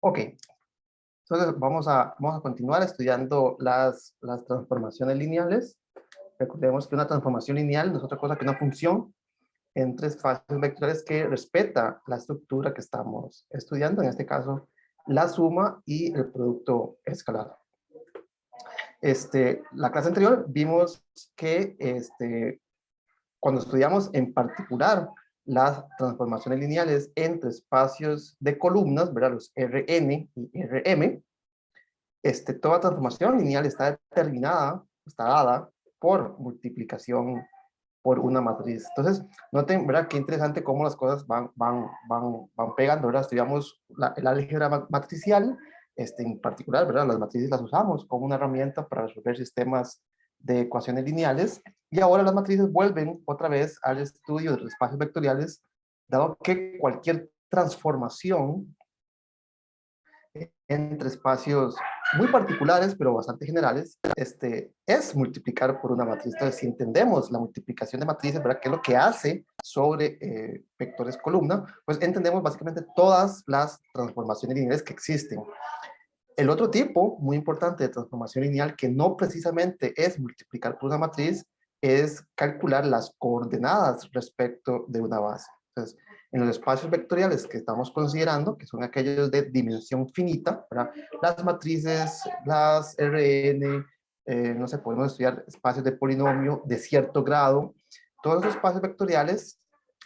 Ok, entonces vamos a continuar estudiando las transformaciones lineales. Recordemos que una transformación lineal no es otra cosa que una función entre espacios vectoriales que respeta la estructura que estamos estudiando, en este caso, la suma y el producto escalar. La clase anterior vimos que cuando estudiamos en particular las transformaciones lineales entre espacios de columnas, ¿verdad? Los Rn y Rm, toda transformación lineal está determinada, está dada por multiplicación por una matriz. Entonces, noten, ¿verdad? Qué interesante cómo las cosas van pegando, ¿verdad? Estudiamos el álgebra matricial, en particular, ¿verdad? Las matrices las usamos como una herramienta para resolver sistemas de ecuaciones lineales, y ahora las matrices vuelven otra vez al estudio de los espacios vectoriales, dado que cualquier transformación entre espacios muy particulares, pero bastante generales, es multiplicar por una matriz. Entonces, si entendemos la multiplicación de matrices, ¿verdad? ¿Qué es lo que hace sobre vectores columna? Pues entendemos básicamente todas las transformaciones lineales que existen. El otro tipo muy importante de transformación lineal, que no precisamente es multiplicar por una matriz, es calcular las coordenadas respecto de una base. Entonces, en los espacios vectoriales que estamos considerando, que son aquellos de dimensión finita, ¿verdad? Las matrices, las Rn, no sé, podemos estudiar espacios de polinomio de cierto grado. Todos los espacios vectoriales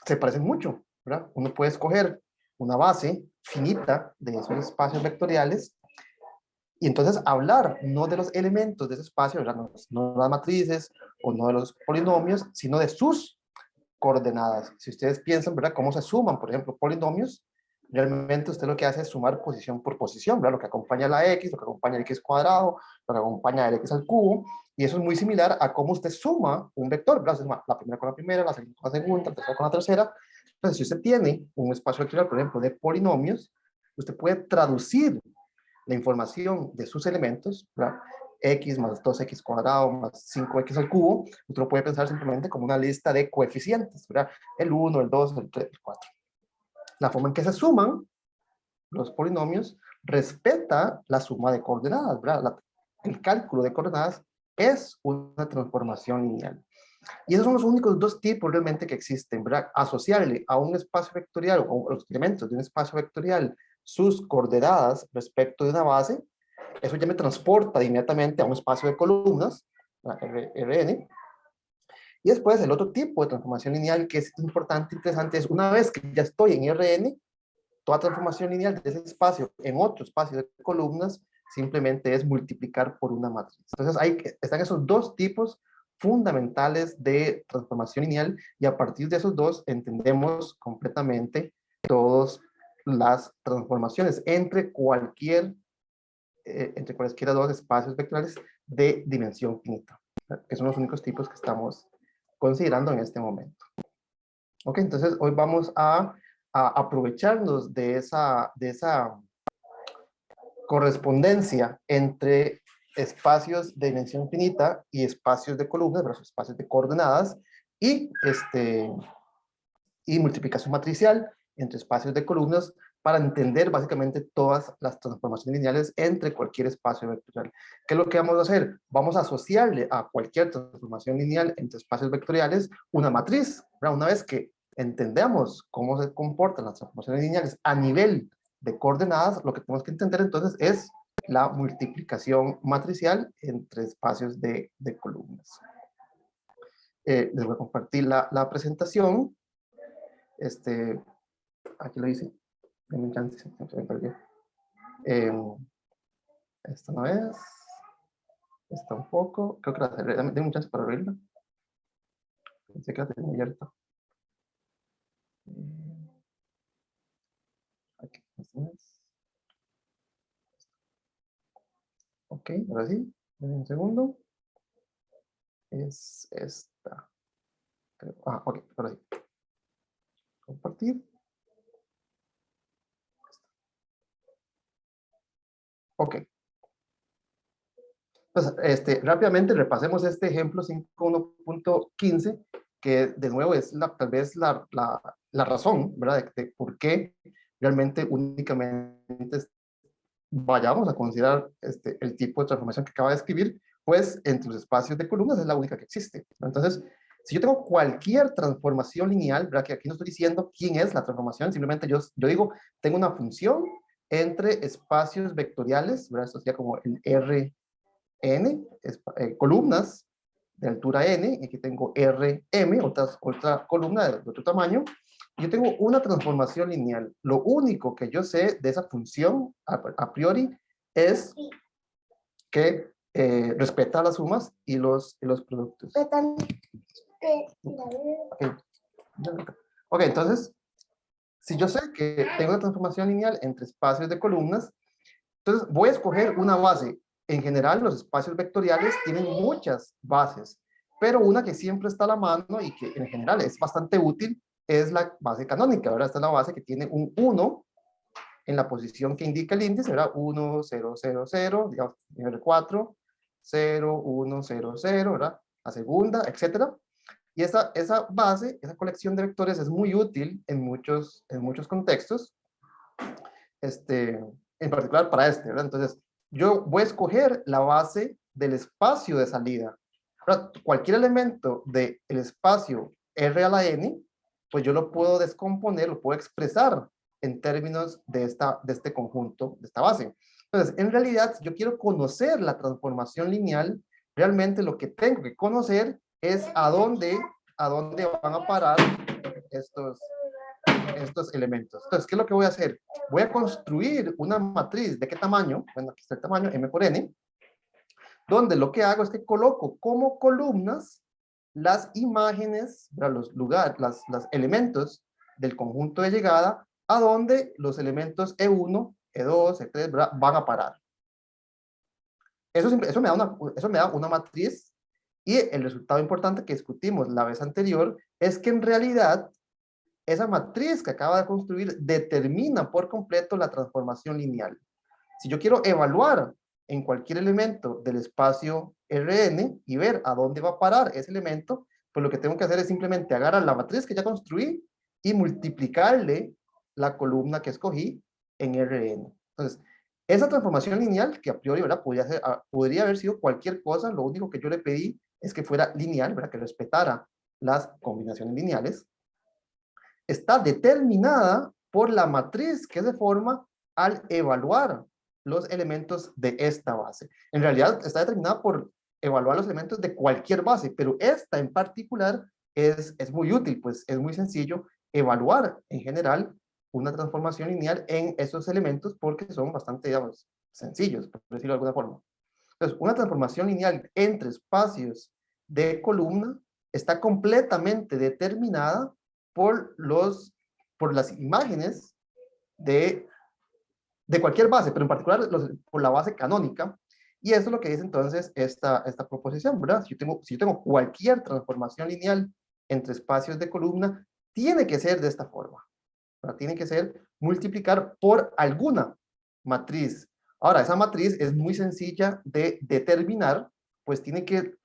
se parecen mucho, ¿verdad? Uno puede escoger una base finita de esos espacios vectoriales y entonces hablar no de los elementos de ese espacio, ¿verdad? No de las matrices o no de los polinomios, sino de sus coordenadas. Si ustedes piensan, ¿verdad? Cómo se suman, por ejemplo, polinomios, realmente usted lo que hace es sumar posición por posición, ¿verdad? Lo que acompaña a la x, lo que acompaña al x cuadrado, lo que acompaña al x al cubo, y eso es muy similar a cómo usted suma un vector, ¿verdad? Se suma la primera con la primera, la segunda con la segunda, la tercera con la tercera. Entonces, si usted tiene un espacio vectorial, por ejemplo, de polinomios, usted puede traducir la información de sus elementos, ¿verdad? X más 2x cuadrado más 5x al cubo, usted lo puede pensar simplemente como una lista de coeficientes, ¿verdad? El 1, el 2, el 3, el 4. La forma en que se suman los polinomios respeta la suma de coordenadas, ¿verdad? El cálculo de coordenadas es una transformación lineal. Y esos son los únicos dos tipos realmente que existen, ¿verdad? Asociarle a un espacio vectorial o a los elementos de un espacio vectorial sus coordenadas respecto de una base, eso ya me transporta inmediatamente a un espacio de columnas, Rn. Y después el otro tipo de transformación lineal que es importante, interesante, es una vez que ya estoy en Rn, toda transformación lineal de ese espacio en otro espacio de columnas simplemente es multiplicar por una matriz. Entonces están esos dos tipos fundamentales de transformación lineal, y a partir de esos dos entendemos completamente todas las transformaciones entre cualquiera dos espacios vectoriales de dimensión finita, que son los únicos tipos que estamos considerando en este momento. Ok, entonces hoy vamos a aprovecharnos de esa correspondencia entre espacios de dimensión finita y espacios de columnas, versus espacios de coordenadas, y, y multiplicación matricial entre espacios de columnas para entender básicamente todas las transformaciones lineales entre cualquier espacio vectorial. ¿Qué es lo que vamos a hacer? Vamos a asociarle a cualquier transformación lineal entre espacios vectoriales una matriz, ¿verdad? Una vez que entendemos cómo se comportan las transformaciones lineales a nivel de coordenadas, lo que tenemos que entender entonces es la multiplicación matricial entre espacios de columnas. Les voy a compartir la presentación. Aquí lo hice. Denme un chance, se me perdió. Esta no es. Esta un poco. Creo que la cerré. Denme un chance para abrirla. Pensé que la tenía abierta. Aquí, esta no es. Ok, ahora sí. Denme un segundo. Es esta. Ah, ok, ahora sí. Compartir. Ok. Pues, rápidamente repasemos este ejemplo 5.1.15, que de nuevo es tal vez la razón, ¿verdad? De por qué realmente únicamente vayamos a considerar el tipo de transformación que acaba de escribir, pues entre los espacios de columnas es la única que existe. Entonces, si yo tengo cualquier transformación lineal, ¿verdad? Que aquí no estoy diciendo quién es la transformación, simplemente yo digo, tengo una función entre espacios vectoriales, ¿verdad? Esto sería como el Rn, columnas de altura n, y aquí tengo Rm, otra columna de otro tamaño. Yo tengo una transformación lineal. Lo único que yo sé de esa función a priori es que respeta las sumas y los productos. Okay. Ok, entonces, si yo sé que tengo una transformación lineal entre espacios de columnas, entonces voy a escoger una base. En general, los espacios vectoriales tienen muchas bases, pero una que siempre está a la mano y que en general es bastante útil es la base canónica, ¿verdad? Esta es la base que tiene un 1 en la posición que indica el índice, ¿verdad? 1, 0, 0, 0, digamos, nivel 4, 0, 1, 0, 0, ¿verdad? La segunda, etcétera. Y esa base, esa colección de vectores es muy útil en muchos contextos, en particular para ¿verdad? Entonces, yo voy a escoger la base del espacio de salida. Ahora, cualquier elemento del espacio R a la N, pues yo lo puedo descomponer, lo puedo expresar en términos de este conjunto, de esta base. Entonces, en realidad, si yo quiero conocer la transformación lineal, realmente lo que tengo que conocer es a dónde van a parar estos elementos. Entonces, ¿qué es lo que voy a hacer? Voy a construir una matriz. ¿De qué tamaño? Bueno, aquí está el tamaño, m por n, donde lo que hago es que coloco como columnas las imágenes, los lugares, los elementos del conjunto de llegada, a donde los elementos E1, E2, E3, ¿verdad? Van a parar. Eso me da una matriz, y el resultado importante que discutimos la vez anterior es que en realidad esa matriz que acaba de construir determina por completo la transformación lineal. Si yo quiero evaluar en cualquier elemento del espacio Rn y ver a dónde va a parar ese elemento, pues lo que tengo que hacer es simplemente agarrar la matriz que ya construí y multiplicarle la columna que escogí en Rn. Entonces, esa transformación lineal, que a priori, ¿verdad? Podría haber sido cualquier cosa, lo único que yo le pedí es que fuera lineal, ¿verdad? Que respetara las combinaciones lineales, está determinada por la matriz que se forma al evaluar los elementos de esta base. En realidad está determinada por evaluar los elementos de cualquier base, pero esta en particular es muy útil, pues es muy sencillo evaluar en general una transformación lineal en esos elementos porque son bastante, digamos, sencillos, por decirlo de alguna forma. Entonces, una transformación lineal entre espacios de columna está completamente determinada por las imágenes de cualquier base, pero en particular por la base canónica. Y eso es lo que dice entonces esta proposición, ¿verdad? Si yo tengo cualquier transformación lineal entre espacios de columna, tiene que ser de esta forma, ¿verdad? Tiene que ser multiplicar por alguna matriz. Ahora, esa matriz es muy sencilla de determinar, pues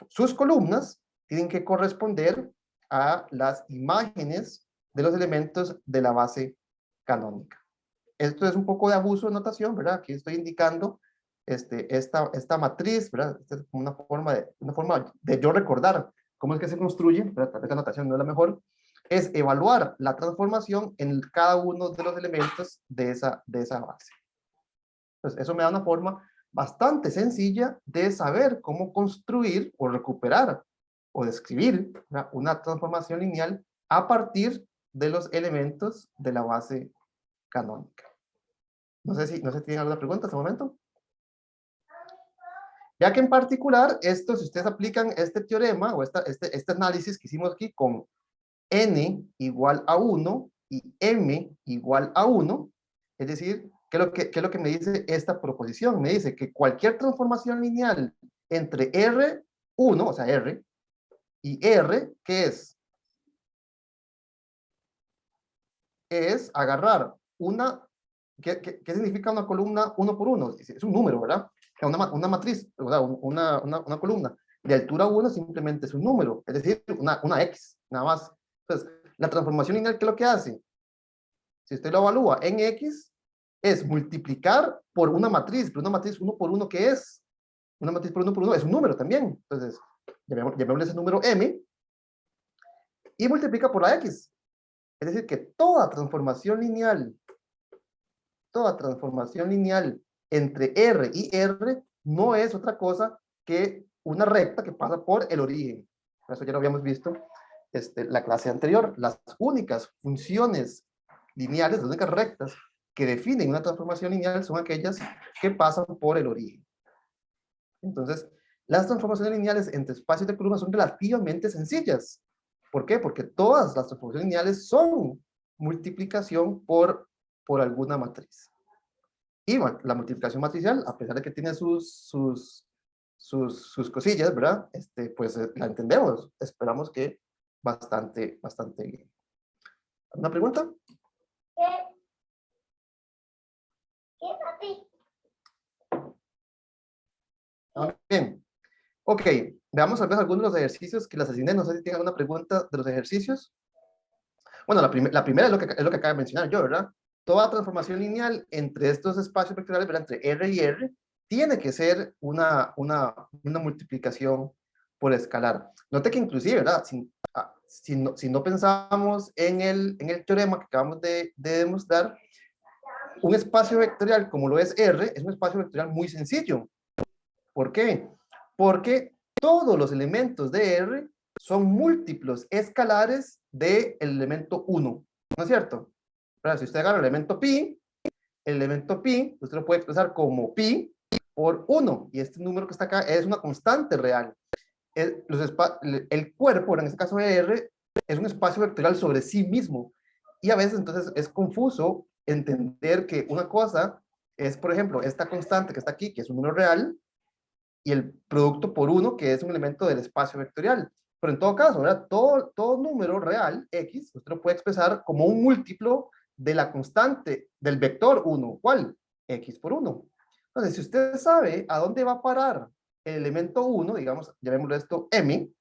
sus columnas tienen que corresponder a las imágenes de los elementos de la base canónica. Esto es un poco de abuso de notación, ¿verdad? Aquí estoy indicando esta matriz, ¿verdad? Esta es una forma de yo recordar cómo es que se construye, ¿verdad? Tal vez la notación no es la mejor, es evaluar la transformación en cada uno de los elementos de esa base. Entonces, eso me da una forma bastante sencilla de saber cómo construir o recuperar o describir una transformación lineal a partir de los elementos de la base canónica. No sé si tienen alguna pregunta en este momento. Ya que en particular, si ustedes aplican este teorema o este análisis que hicimos aquí con n igual a 1 y m igual a 1, es decir, ¿qué es lo que me dice esta proposición? Me dice que cualquier transformación lineal entre R1, o sea, R, y R, ¿qué es? Es agarrar ¿qué significa una columna 1 por 1? Es un número, ¿verdad? Una matriz, ¿verdad? Una columna de altura 1 simplemente es un número, es decir, una X, nada más. Entonces, la transformación lineal, ¿qué es lo que hace? Si usted lo evalúa en X, es multiplicar por una matriz, pero una matriz 1 por 1, ¿qué es? Una matriz por 1 por 1 es un número también. Entonces, llamémosle ese número m, y multiplica por la x. Es decir, que toda transformación lineal entre R y R no es otra cosa que una recta que pasa por el origen. Eso ya lo habíamos visto la clase anterior. Las únicas funciones lineales, las únicas rectas que definen una transformación lineal son aquellas que pasan por el origen. Entonces, las transformaciones lineales entre espacios de columna son relativamente sencillas. ¿Por qué? Porque todas las transformaciones lineales son multiplicación por alguna matriz. Y bueno, la multiplicación matricial, a pesar de que tiene sus cosillas, ¿verdad? Pues la entendemos. Esperamos que bastante bien. ¿Alguna pregunta? Bien. Ok, veamos tal vez algunos de los ejercicios que les asigné. No sé si tienen alguna pregunta de los ejercicios. Bueno, la primera es lo que acabo de mencionar yo, ¿verdad? Toda transformación lineal entre estos espacios vectoriales, ¿verdad? Entre R y R, tiene que ser una multiplicación por escalar. Note que inclusive, ¿verdad? Si no pensamos en el teorema que acabamos de demostrar, un espacio vectorial como lo es R, es un espacio vectorial muy sencillo. ¿Por qué? Porque todos los elementos de R son múltiplos escalares del elemento 1, ¿no es cierto? Pero si usted agarra el elemento pi, usted lo puede expresar como pi por 1, y este número que está acá es una constante real. El cuerpo, en este caso de R, es un espacio vectorial sobre sí mismo, y a veces entonces es confuso entender que una cosa es, por ejemplo, esta constante que está aquí, que es un número real, y el producto por 1, que es un elemento del espacio vectorial. Pero en todo caso, ¿verdad? Todo número real, x, usted lo puede expresar como un múltiplo de la constante del vector 1. ¿Cuál? X por 1. Entonces, si usted sabe a dónde va a parar el elemento 1, digamos, llamémoslo esto m,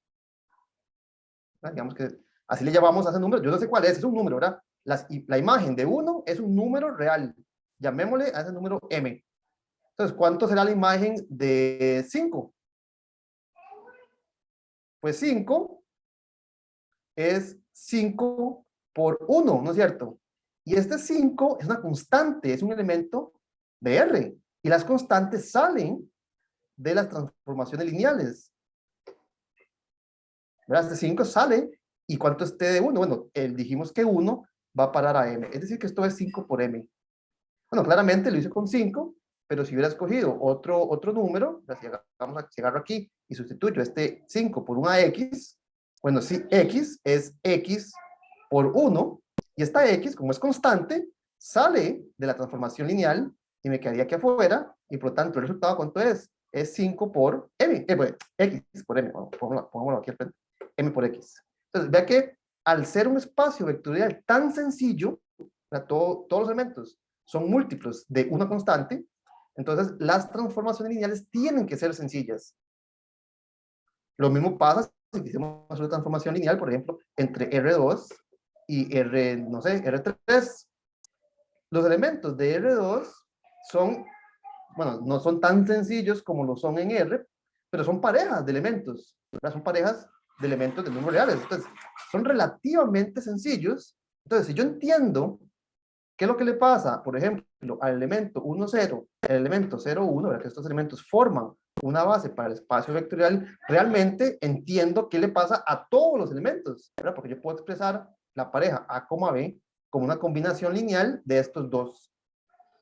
¿verdad? Digamos que así le llamamos a ese número, yo no sé cuál es un número, ¿verdad? La imagen de 1 es un número real. Llamémosle a ese número m. Entonces, ¿cuánto será la imagen de 5? Pues 5 es 5 por 1, ¿no es cierto? Y este 5 es una constante, es un elemento de R. Y las constantes salen de las transformaciones lineales. ¿Verdad? Este 5 sale, ¿y cuánto es t de 1? Bueno, dijimos que 1 va a parar a m. Es decir, que esto es 5 por m. Bueno, claramente lo hice con 5, pero si hubiera escogido otro número, si agarro aquí y sustituyo este 5 por una x, bueno, si x es x por 1, y esta x, como es constante, sale de la transformación lineal y me quedaría aquí afuera, y por lo tanto el resultado, ¿cuánto es? Es 5 por m, pues, x por m, pongámoslo aquí al frente, m por x. Entonces, vea que al ser un espacio vectorial tan sencillo, todos los elementos son múltiplos de una constante, entonces las transformaciones lineales tienen que ser sencillas. Lo mismo pasa si hicimos una transformación lineal, por ejemplo, entre R2 y no sé, R3. Los elementos de R2 son, bueno, no son tan sencillos como lo son en R, pero son parejas de elementos, ¿verdad? Son parejas de elementos de números reales. Entonces, son relativamente sencillos. Entonces, si yo entiendo ¿qué es lo que le pasa, por ejemplo, al elemento 1, 0, el elemento 0, 1, ¿verdad? Que estos elementos forman una base para el espacio vectorial, realmente entiendo qué le pasa a todos los elementos, ¿verdad? Porque yo puedo expresar la pareja A, B como una combinación lineal de estos dos.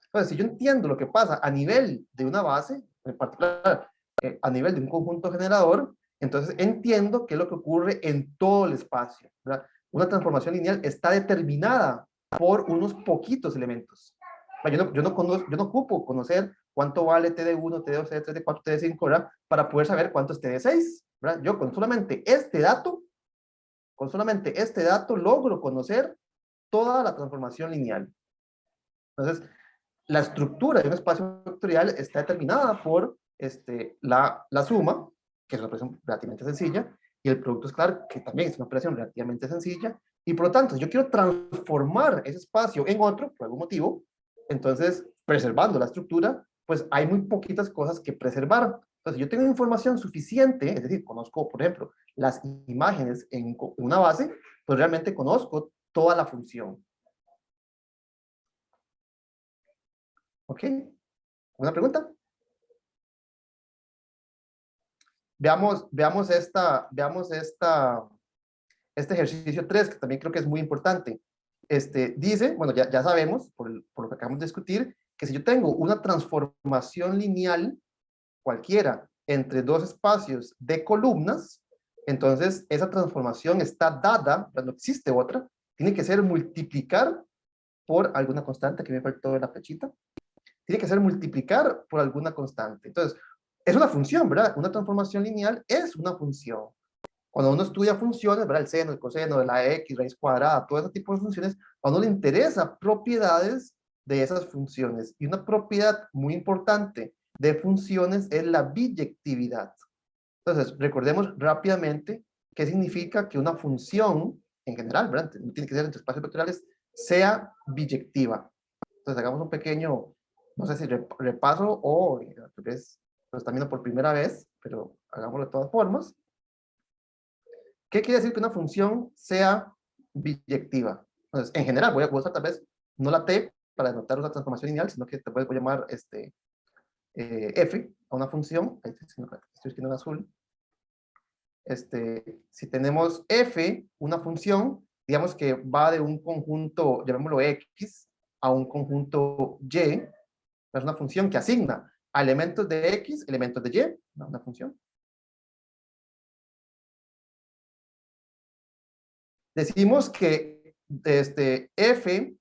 Entonces, si yo entiendo lo que pasa a nivel de una base, en particular a nivel de un conjunto generador, entonces entiendo qué es lo que ocurre en todo el espacio, ¿verdad? Una transformación lineal está determinada por unos poquitos elementos. Yo no ocupo conocer cuánto vale T de 1, T de 2, T de 3, T de 4, T de 5, ¿verdad? Para poder saber cuánto es T de 6, ¿verdad? Yo con solamente este dato logro conocer toda la transformación lineal. Entonces, la estructura de un espacio vectorial está determinada por la suma, que es una operación relativamente sencilla, y el producto escalar, que también es una operación relativamente sencilla, y por lo tanto, si yo quiero transformar ese espacio en otro, por algún motivo, Entonces, preservando la estructura, pues hay muy poquitas cosas que preservar. Entonces, yo tengo información suficiente, es decir, conozco, por ejemplo, las imágenes en una base, pues realmente conozco toda la función. ¿Ok? ¿Una pregunta? Veamos este ejercicio 3 que también creo que es muy importante. Dice, bueno, ya sabemos, por lo que acabamos de discutir, que si yo tengo una transformación lineal cualquiera entre dos espacios de columnas, entonces esa transformación está dada, no existe otra, tiene que ser multiplicar por alguna constante, que me faltó la flechita, tiene que ser multiplicar por alguna constante. Entonces, es una función, ¿verdad? Una transformación lineal es una función. Cuando uno estudia funciones, ¿verdad? El seno, el coseno, la x, raíz cuadrada, todo ese tipo de funciones, a uno le interesa propiedades de esas funciones. Y una propiedad muy importante de funciones es la biyectividad. Entonces, recordemos rápidamente qué significa que una función, en general, ¿verdad? No tiene que ser entre espacios vectoriales, sea biyectiva. Entonces, hagamos un pequeño, no sé si repaso o tal vez lo están viendo por primera vez, pero hagámoslo de todas formas. ¿Qué quiere decir que una función sea biyectiva? Entonces, en general, voy a usar tal vez no la t para denotar una transformación lineal, sino que te voy a llamar f a una función. Ahí estoy escribiendo en azul. Si tenemos f, una función, digamos que va de un conjunto, llamémoslo x, a un conjunto y, es una función que asigna a elementos de x, elementos de y, una función. Decimos que f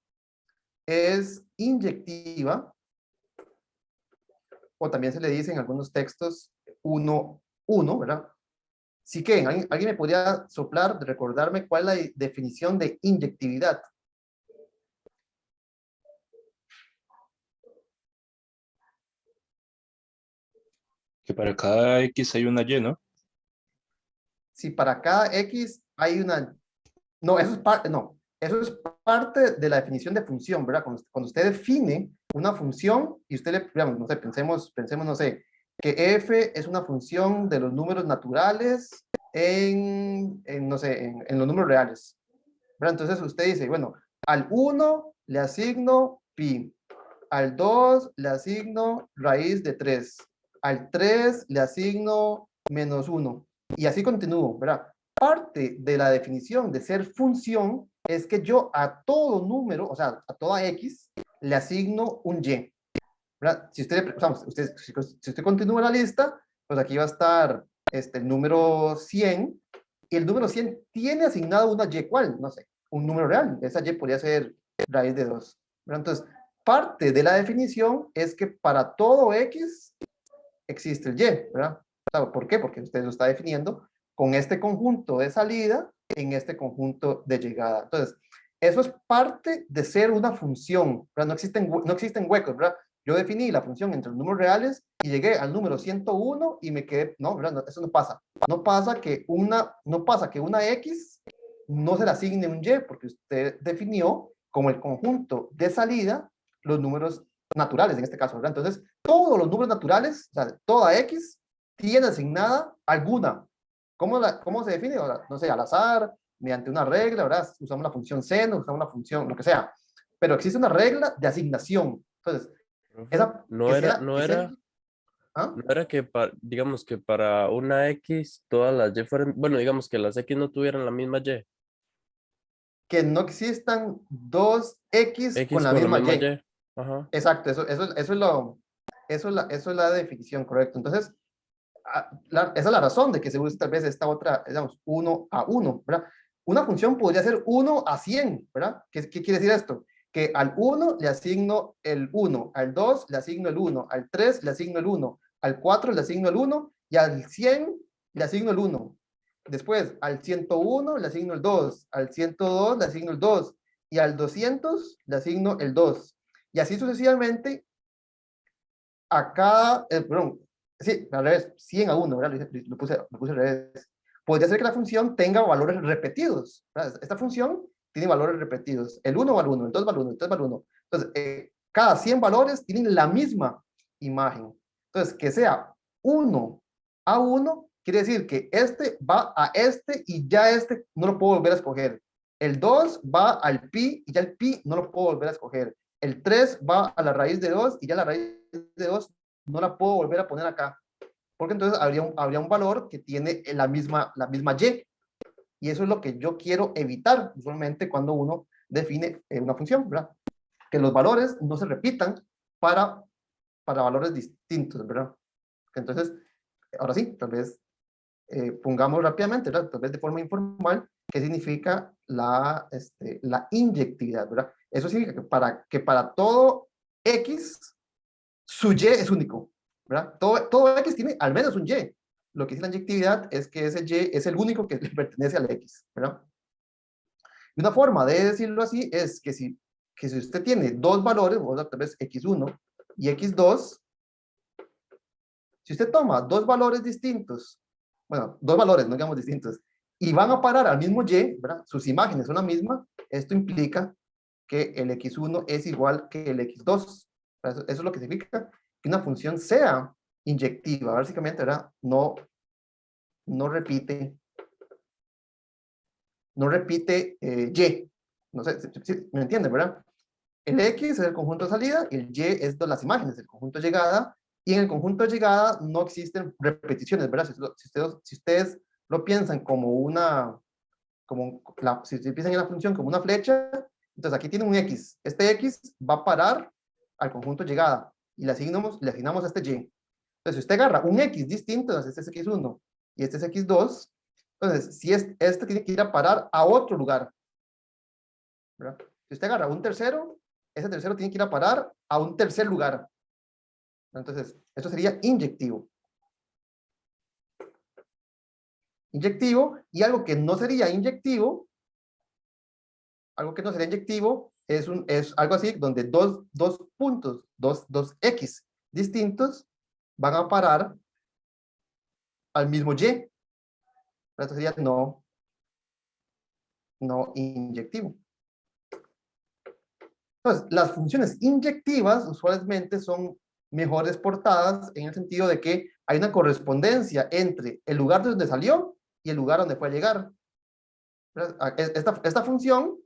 es inyectiva, o también se le dice en algunos textos 1, 1, ¿verdad? Si que ¿alguien me podría soplar, recordarme cuál es la definición de inyectividad? Que para cada X hay una Y, ¿no? Si para cada x hay una... No, eso es parte, no, eso es parte de la definición de función, ¿verdad? Cuando usted define una función y usted le, digamos, no sé, pensemos, no sé, que f es una función de los números naturales no sé, en los números reales, ¿verdad? Entonces usted dice, bueno, al 1 le asigno pi, al 2 le asigno raíz de 3, al 3 le asigno menos 1, y así continúo, ¿verdad? Parte de la definición de ser función es que yo a todo número, o sea, a toda x, le asigno un y, ¿verdad? Si usted continúa la lista, pues aquí va a estar el número 100, y el número 100 tiene asignado una y, ¿cuál? No sé, un número real. Esa y podría ser raíz de 2. ¿Verdad? Entonces, parte de la definición es que para todo x existe el y, ¿verdad? ¿Por qué? Porque usted lo está definiendo con este conjunto de salida en este conjunto de llegada. Entonces, eso es parte de ser una función, ¿verdad? No existen huecos, ¿verdad? Yo definí la función entre los números reales y llegué al número 101 y me quedé, no, ¿verdad? No, eso no pasa. No pasa que una x no se le asigne un y, porque usted definió como el conjunto de salida los números naturales en este caso, ¿verdad? Entonces, todos los números naturales, o sea, toda x, tiene asignada alguna. ¿Cómo se define? No sé, al azar, mediante una regla, ¿verdad? Usamos la función seno, usamos la función, lo que sea. Pero existe una regla de asignación. Entonces, Profe, esa, que sea, ¿ah? no era que, digamos que para una X todas las Y fueran, bueno, digamos que las X no tuvieran la misma Y, Que no existan dos x con X la con la misma misma y. Y, ajá. Exacto, eso es la definición, correcta. Entonces, esa es la razón de que se use tal vez esta otra, digamos, 1 a 1, ¿verdad? Una función podría ser 1 a 100, ¿verdad? ¿Qué quiere decir esto? Que al 1 le asigno el 1, al 2 le asigno el 1, al 3 le asigno el 1, al 4 le asigno el 1 y al 100 le asigno el 1. Después, al 101 le asigno el 2, al 102 le asigno el 2 y al 200 le asigno el 2. Y así sucesivamente a cada, perdón, sí, al revés, 100 a 1, ¿verdad? Lo puse al revés. Podría ser que la función tenga valores repetidos, ¿verdad? Esta función tiene valores repetidos. El 1 va al 1, el 2 va al 1, el 3 va al 1. Entonces, cada 100 valores tienen la misma imagen. Entonces, que sea 1 a 1, quiere decir que este va a este y ya este no lo puedo volver a escoger. El 2 va al pi y ya el pi no lo puedo volver a escoger. El 3 va a la raíz de 2 y ya la raíz de 2 no la puedo volver a poner acá. Porque entonces habría un valor que tiene la misma y. Y eso es lo que yo quiero evitar usualmente cuando uno define una función, ¿verdad? Que los valores no se repitan para valores distintos, ¿verdad? Entonces, ahora sí, tal vez pongamos rápidamente, ¿verdad? Tal vez de forma informal, qué significa la inyectividad, ¿verdad? Eso significa que para todo X, su Y es único, ¿verdad? Todo X tiene al menos un Y. Lo que dice la inyectividad es que ese Y es el único que le pertenece al X, ¿verdad? Y una forma de decirlo así es que si usted tiene dos valores, vamos a tal vez X1 y X2, si usted toma dos valores distintos, bueno, dos valores, no digamos distintos, y van a parar al mismo Y, ¿verdad? Sus imágenes son la misma, esto implica que el X1 es igual que el X2. Eso es lo que significa que una función sea inyectiva, básicamente, ¿verdad? No repite Y. No sé, si me entienden, ¿verdad? El X es el conjunto de salida y el Y es de las imágenes, el conjunto de llegada, y en el conjunto de llegada no existen repeticiones, ¿verdad? Si ustedes lo piensan como si ustedes piensan en la función como una flecha, entonces aquí tiene un X. Este X va a parar al conjunto de llegada y le asignamos a este Y. Entonces, si usted agarra un X distinto, entonces este es X1 y este es X2, entonces, si este tiene que ir a parar a otro lugar, ¿verdad? Si usted agarra un tercero, ese tercero tiene que ir a parar a un tercer lugar. Entonces, eso sería inyectivo. Inyectivo, y algo que no sería inyectivo, es algo así donde dos puntos, dos X distintos van a parar al mismo Y. Eso sería no inyectivo. Entonces, las funciones inyectivas usualmente son mejores portadas en el sentido de que hay una correspondencia entre el lugar de donde salió y el lugar donde fue a llegar. Esta función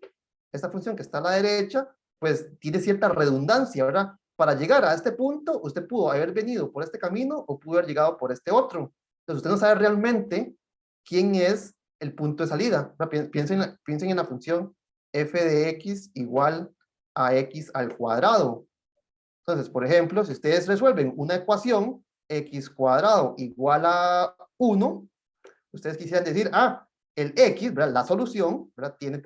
que está a la derecha, pues tiene cierta redundancia, ¿verdad? Para llegar a este punto, usted pudo haber venido por este camino o pudo haber llegado por este otro. Entonces, usted no sabe realmente quién es el punto de salida. Piensen en la función f de x igual a x al cuadrado. Entonces, por ejemplo, si ustedes resuelven una ecuación, x cuadrado igual a 1, ustedes quisieran decir, el x, ¿verdad? La solución, ¿verdad? Tiene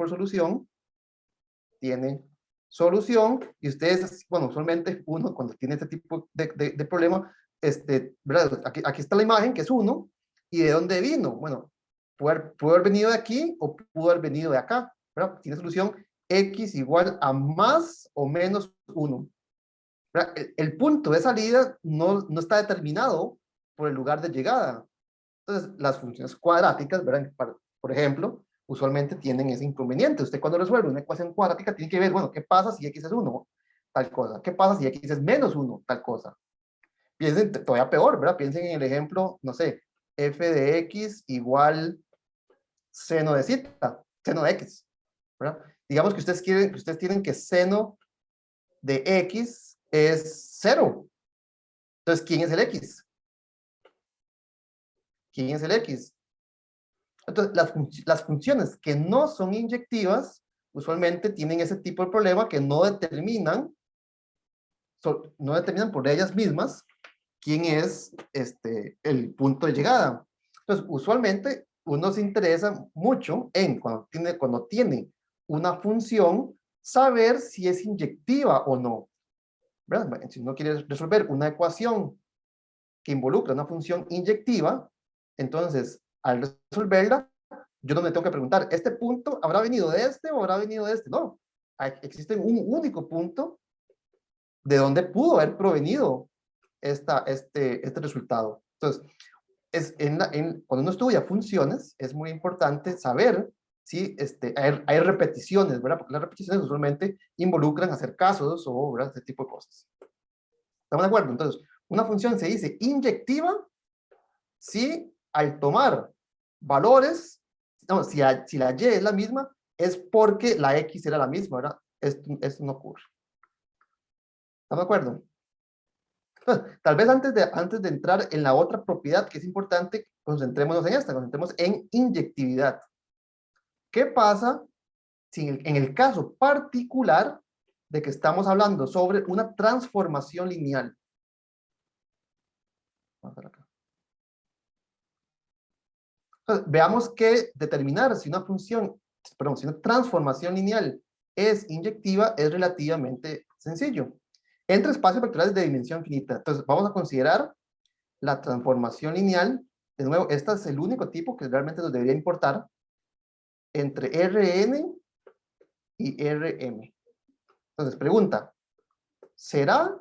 y ustedes, bueno, usualmente uno cuando tiene este tipo de problema, ¿verdad? Aquí está la imagen que es 1, ¿y de dónde vino? Bueno, pudo haber venido de aquí o pudo haber venido de acá, ¿verdad? Tiene solución x igual a más o menos 1. El punto de salida no está determinado por el lugar de llegada. Entonces, las funciones cuadráticas, ¿verdad? Por ejemplo, usualmente tienen ese inconveniente. Usted cuando resuelve una ecuación cuadrática tiene que ver, bueno, ¿qué pasa si x es 1? Tal cosa. ¿Qué pasa si x es menos 1? Tal cosa. Piensen todavía peor, ¿verdad? Piensen en el ejemplo, no sé, f de x igual seno de seno de x, ¿verdad? Digamos que ustedes tienen que seno de x es 0. Entonces, ¿quién es el x? ¿Quién es el x? Entonces, las funciones que no son inyectivas usualmente tienen ese tipo de problema que no determinan por ellas mismas quién es el punto de llegada. Entonces, usualmente uno se interesa mucho en cuando tiene una función saber si es inyectiva o no, ¿verdad? Si uno quiere resolver una ecuación que involucra una función inyectiva, entonces al resolverla yo no me tengo que preguntar, ¿este punto habrá venido de este o habrá venido de este? No, existe un único punto de donde pudo haber provenido este resultado. Entonces, cuando uno estudia funciones, es muy importante saber ¿sí? Hay repeticiones, ¿verdad? Porque las repeticiones usualmente involucran hacer casos o, ¿verdad? Ese tipo de cosas. ¿Estamos de acuerdo? Entonces, una función se dice inyectiva si al tomar valores, no, si la y es la misma, es porque la x era la misma, ¿verdad? Esto no ocurre. ¿Estamos de acuerdo? Entonces, tal vez antes de entrar en la otra propiedad que es importante, concentrémonos en esta, concentremos en inyectividad. ¿Qué pasa si en el caso particular de que estamos hablando sobre una transformación lineal? Vamos a ver acá. Entonces, veamos que determinar si una función, perdón, si una transformación lineal es inyectiva es relativamente sencillo. Entre espacios vectoriales de dimensión finita. Entonces, vamos a considerar la transformación lineal. De nuevo, este es el único tipo que realmente nos debería importar entre Rn y Rm. Entonces, pregunta, ¿será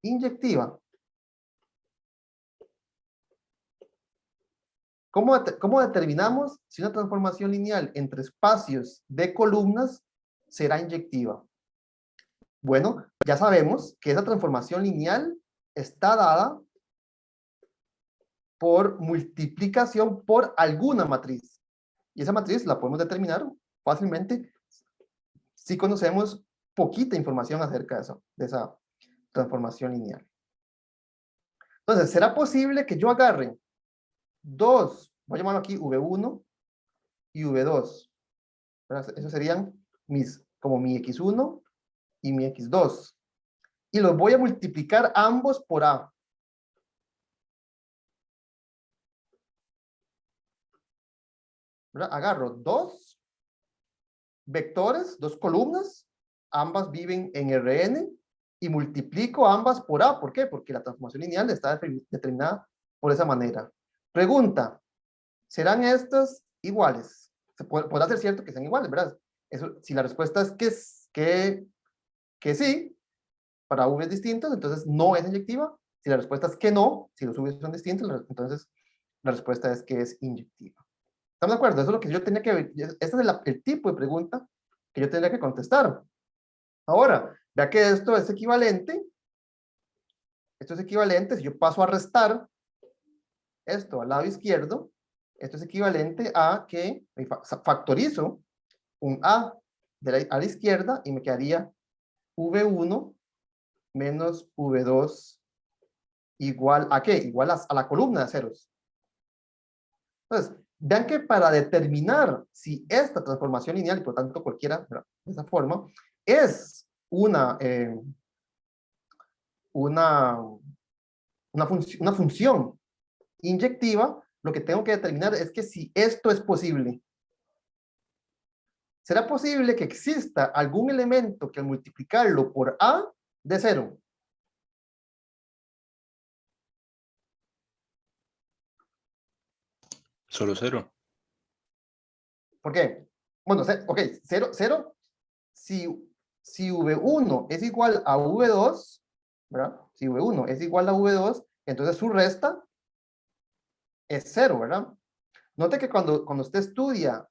inyectiva? ¿Cómo determinamos si una transformación lineal entre espacios de columnas será inyectiva? Bueno, ya sabemos que esa transformación lineal está dada por multiplicación por alguna matriz. Y esa matriz la podemos determinar fácilmente si conocemos poquita información acerca de esa transformación lineal. Entonces, ¿será posible que yo agarre voy a llamarlo aquí V1 y V2? Esos serían como mi X1 y mi X2. Y los voy a multiplicar ambos por A. Agarro dos vectores, dos columnas, ambas viven en Rn, y multiplico ambas por A. ¿Por qué? Porque la transformación lineal está determinada por esa manera. Pregunta, ¿serán estas iguales? Podrá ser cierto que sean iguales, ¿verdad? Si la respuesta es que sí, para V distintos, entonces no es inyectiva. Si la respuesta es que no, si los V son distintos, entonces la respuesta es que es inyectiva. ¿Estamos de acuerdo? Eso es lo que yo tenía que ver. Este es el tipo de pregunta que yo tendría que contestar. Ahora, ya que esto es equivalente, si yo paso a restar esto al lado izquierdo, esto es equivalente a que factorizo un A a la izquierda y me quedaría V1 menos V2 igual a ¿qué? Igual a la columna de ceros. Entonces, vean que para determinar si esta transformación lineal, y por tanto cualquiera, ¿verdad?, de esa forma, es una función inyectiva, lo que tengo que determinar es que si esto es posible. ¿Será posible que exista algún elemento que al multiplicarlo por A de cero? Solo cero. ¿Por qué? Bueno, ok, cero. Si V1 es igual a V2, ¿verdad? Si V1 es igual a V2, entonces su resta es cero, ¿verdad? Note que cuando usted estudia,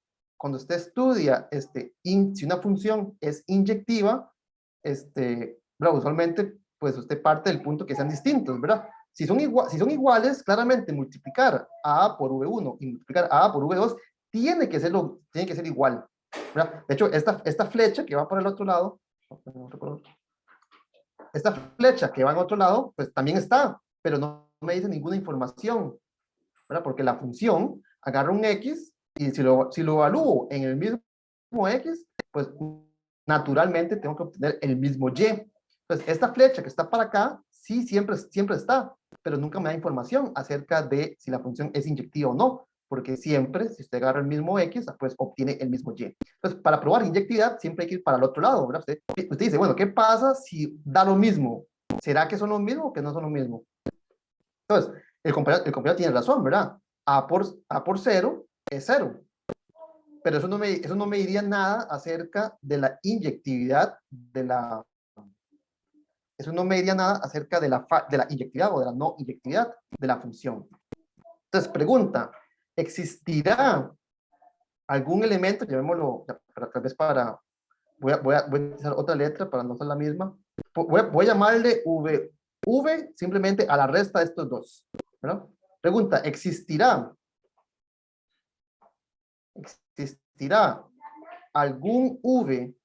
si una función es inyectiva, ¿verdad?, usualmente, pues usted parte del punto que sean distintos, ¿verdad? Si son iguales, claramente multiplicar a A por V1 y multiplicar a A por V2 tiene que ser igual, ¿verdad? De hecho, esta flecha que va por el otro lado, esta flecha que va en otro lado, pues también está, pero no me dice ninguna información, ¿verdad? Porque la función agarra un X y si lo evalúo en el mismo X, pues naturalmente tengo que obtener el mismo Y. Entonces, esta flecha que está para acá, sí, siempre está, pero nunca me da información acerca de si la función es inyectiva o no, porque siempre, si usted agarra el mismo X, pues obtiene el mismo Y. Entonces, para probar inyectividad, siempre hay que ir para el otro lado, ¿verdad? Usted dice, bueno, ¿qué pasa si da lo mismo? ¿Será que son lo mismo o que no son lo mismo? Entonces, el compañero tiene razón, ¿verdad? A por 0 es 0. Pero eso no me diría nada acerca de la inyectividad eso no me diría nada acerca de la inyectividad o de la no inyectividad de la función. Entonces, pregunta, ¿existirá algún elemento, llamémoslo, tal vez voy a utilizar otra letra para no ser la misma, voy a llamarle V simplemente a la resta de estos dos, ¿verdad? Pregunta, ¿existirá algún V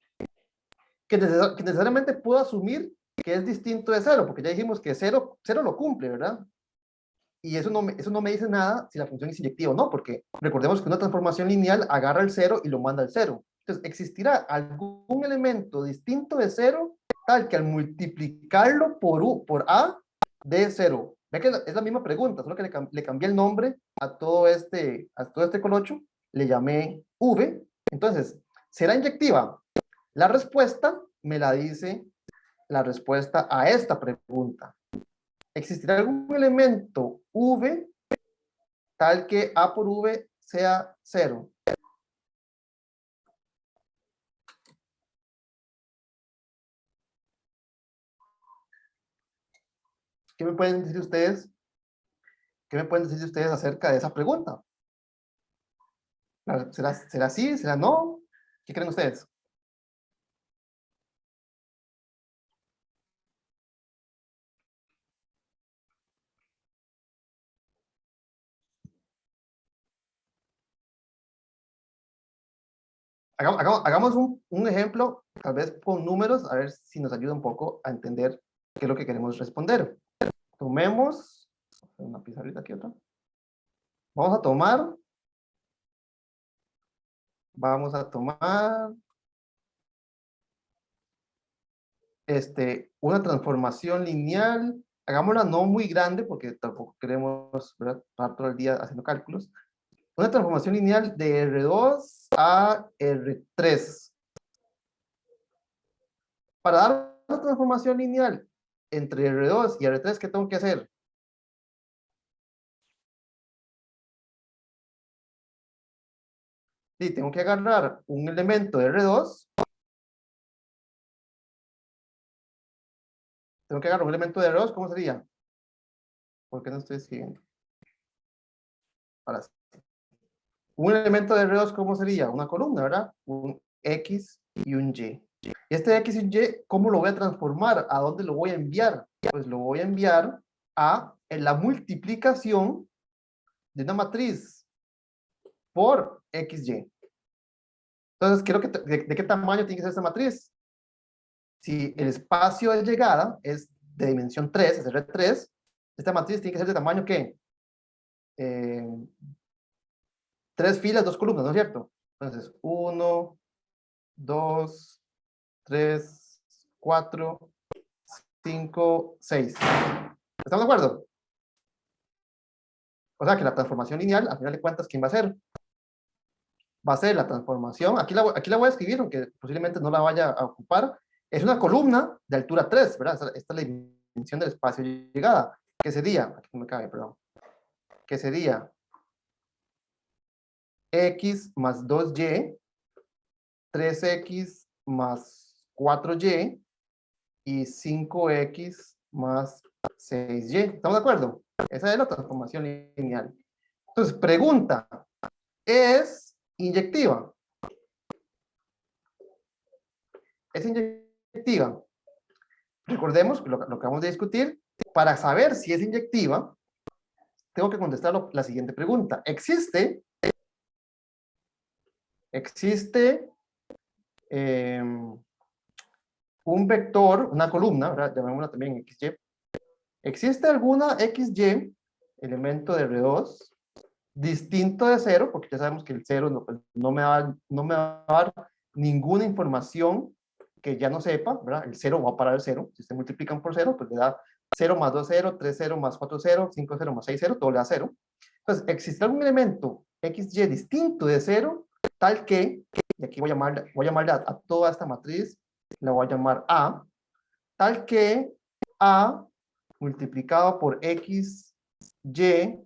que necesariamente puedo asumir que es distinto de 0? Porque ya dijimos que 0 lo cumple, ¿verdad? Y eso no me dice nada si la función es inyectiva o no, porque recordemos que una transformación lineal agarra el 0 y lo manda al 0. Entonces, ¿existirá algún elemento distinto de 0 tal que al multiplicarlo por A dé 0? Ve que es la misma pregunta, solo que le cambié el nombre a todo este colocho, le llamé V. Entonces, ¿será inyectiva? La respuesta me la dice la respuesta a esta pregunta. ¿Existirá algún elemento V tal que A por V sea 0? ¿Qué me pueden decir ustedes? ¿Qué me pueden decir ustedes acerca de esa pregunta? ¿Será sí? ¿Será no? ¿Qué creen ustedes? Hagamos un ejemplo, tal vez con números, a ver si nos ayuda un poco a entender qué es lo que queremos responder. Tomemos una pizarrita aquí, otra. Vamos a tomar una transformación lineal. Hagámosla no muy grande porque tampoco queremos, ¿verdad?, pasar todo el día haciendo cálculos. Una transformación lineal de R2 a R3. Para dar una transformación lineal entre R2 y R3, ¿qué tengo que hacer? Sí, tengo que agarrar un elemento de R2. Tengo que agarrar un elemento de R2, ¿cómo sería? ¿Por qué no estoy escribiendo? Ahora sí. Un elemento de R2, ¿cómo sería? Una columna, ¿verdad? Un X y un Y. Y este X y Y, ¿cómo lo voy a transformar? ¿A dónde lo voy a enviar? Pues lo voy a enviar en la multiplicación de una matriz por XY. Entonces, ¿de qué tamaño tiene que ser esta matriz? Si el espacio de llegada es de dimensión 3, es R3, esta matriz tiene que ser de tamaño, ¿qué? 3 filas, 2 columnas, ¿no es cierto? Entonces, 1, 2, 3, 4, 5, 6. ¿Estamos de acuerdo? O sea que la transformación lineal, al final de cuentas, ¿quién va a ser? Va a ser la transformación, aquí la voy a escribir, aunque posiblemente no la vaya a ocupar. Es una columna de altura 3, ¿verdad? Esta es la dimensión del espacio de llegada. ¿Qué sería? Aquí no me cabe, perdón. ¿Qué sería? X más 2y, 3x más 4y y 5x más 6y. ¿Estamos de acuerdo? Esa es la transformación lineal. Entonces, pregunta, ¿es inyectiva? ¿Es inyectiva? Recordemos que lo acabamos de discutir. Para saber si es inyectiva, tengo que contestar la siguiente pregunta. ¿Existe un vector, una columna, ¿verdad? Llamémosla también XY? ¿Existe alguna XY, elemento de R2, distinto de 0? Porque ya sabemos que el 0 no me va a dar ninguna información que ya no sepa, ¿verdad? El 0 va a parar el 0. Si se multiplican por 0, pues le da 0 más 2, 0, 3, 0 más 4, 0, 5, 0 más 6, 0, todo le da 0. Entonces, ¿existe algún elemento XY distinto de 0, tal que, y aquí voy a llamarle a toda esta matriz, la voy a llamar A, tal que A multiplicado por X, Y,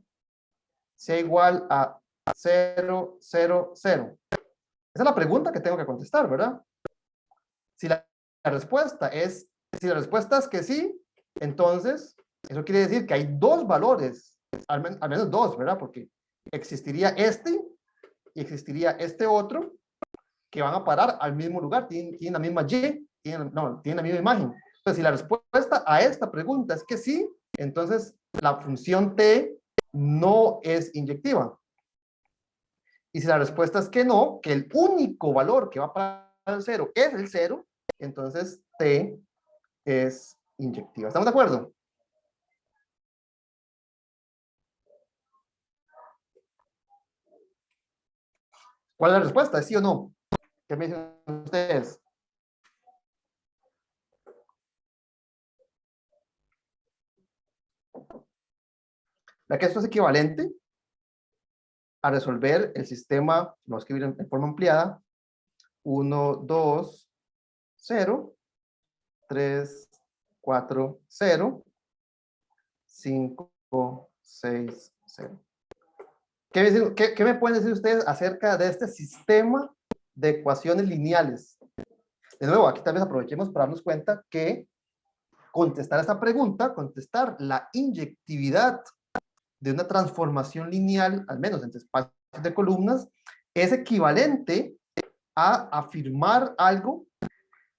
sea igual a 0, 0, 0? Esa es la pregunta que tengo que contestar, ¿verdad? Si la respuesta es que sí, entonces eso quiere decir que hay dos valores, al menos dos, ¿verdad? Porque existiría este y existiría este otro, que van a parar al mismo lugar, tienen la misma Y, tienen la misma imagen. Entonces, si la respuesta a esta pregunta es que sí, entonces la función T no es inyectiva. Y si la respuesta es que no, que el único valor que va para el 0 es el 0, entonces T es inyectiva. ¿Estamos de acuerdo? ¿Cuál es la respuesta? ¿Es sí o no? ¿Qué me dicen ustedes? ¿La que esto es equivalente a resolver el sistema, lo voy a escribir en forma ampliada, 1, 2, 0, 3, 4, 0, 5, 6, 0. ¿Qué me pueden decir ustedes acerca de este sistema de ecuaciones lineales? De nuevo, aquí tal vez aprovechemos para darnos cuenta que contestar esta pregunta, contestar la inyectividad de una transformación lineal, al menos entre espacios de columnas, es equivalente a afirmar algo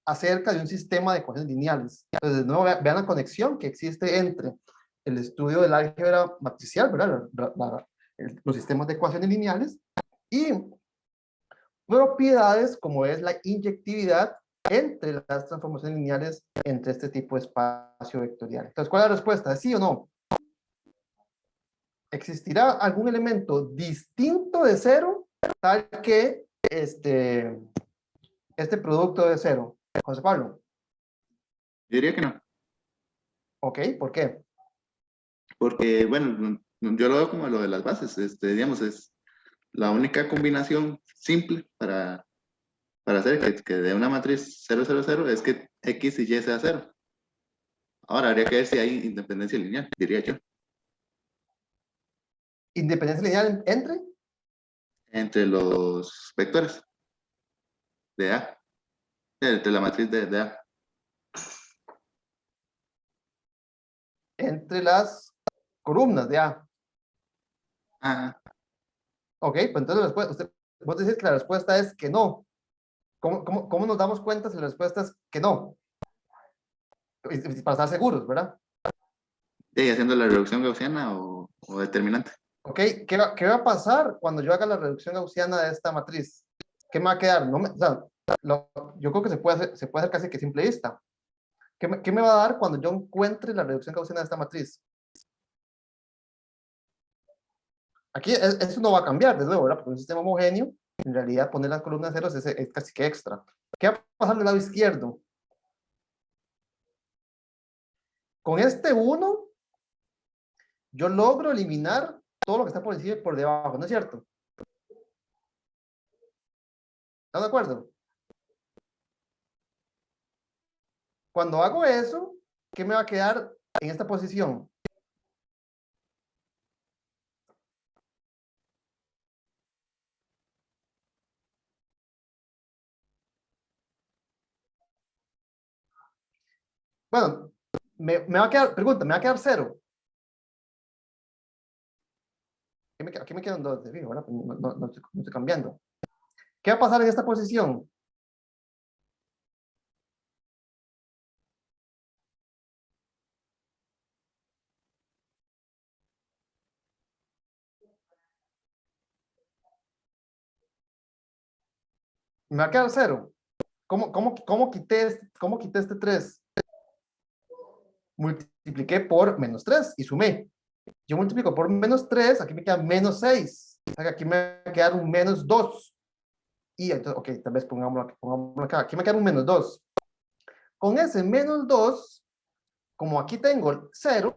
acerca de un sistema de ecuaciones lineales. Entonces, de nuevo, vean la conexión que existe entre el estudio del álgebra matricial, ¿verdad? Los sistemas de ecuaciones lineales y propiedades como es la inyectividad entre las transformaciones lineales entre este tipo de espacio vectorial. Entonces, ¿cuál es la respuesta? ¿Sí o no? ¿Existirá algún elemento distinto de cero tal que este producto de cero? José Pablo. Yo diría que no, Ok, ¿por qué? porque, bueno, yo lo veo como lo de las bases, digamos, es la única combinación simple para hacer que de una matriz 0, 0, 0 es que X y Y sea 0. Ahora habría que ver si hay independencia lineal, diría yo, ¿Independencia lineal entre los vectores de A, entre la matriz de A. entre las columnas de A? Ah, Ok, pues entonces vos decís que la respuesta es que no. ¿Cómo nos damos cuenta si la respuesta es que no? Para estar seguros, ¿verdad? y haciendo la reducción gaussiana o determinante. Ok, ¿qué va a pasar cuando yo haga la reducción gaussiana de esta matriz? ¿Qué me va a quedar? No o sea, yo creo que se puede hacer casi que simple vista. ¿Qué me va a dar cuando yo encuentre la reducción gaussiana de esta matriz? Aquí eso no va a cambiar, desde luego, ¿verdad? Porque un sistema homogéneo, en realidad poner las columnas ceros es casi que extra. ¿Qué va a pasar del lado izquierdo? Con este 1, yo logro eliminar todo lo que está por encima y por debajo, ¿no es cierto? ¿Están de acuerdo? Cuando hago eso, ¿qué me va a quedar en esta posición? Bueno, me va a quedar, pregunta, ¿me va a quedar 0? Aquí me quedan 2, ¿verdad? No estoy cambiando. ¿Qué va a pasar en esta posición? Me va a quedar 0. ¿Cómo quité este 3? Multipliqué por menos 3 y sumé. Yo multiplico por menos 3, aquí me queda menos 6. O sea que aquí me va a quedar un menos 2. Y entonces, ok, tal vez pongámoslo acá. Aquí me queda un menos 2. Con ese menos 2, como aquí tengo 0,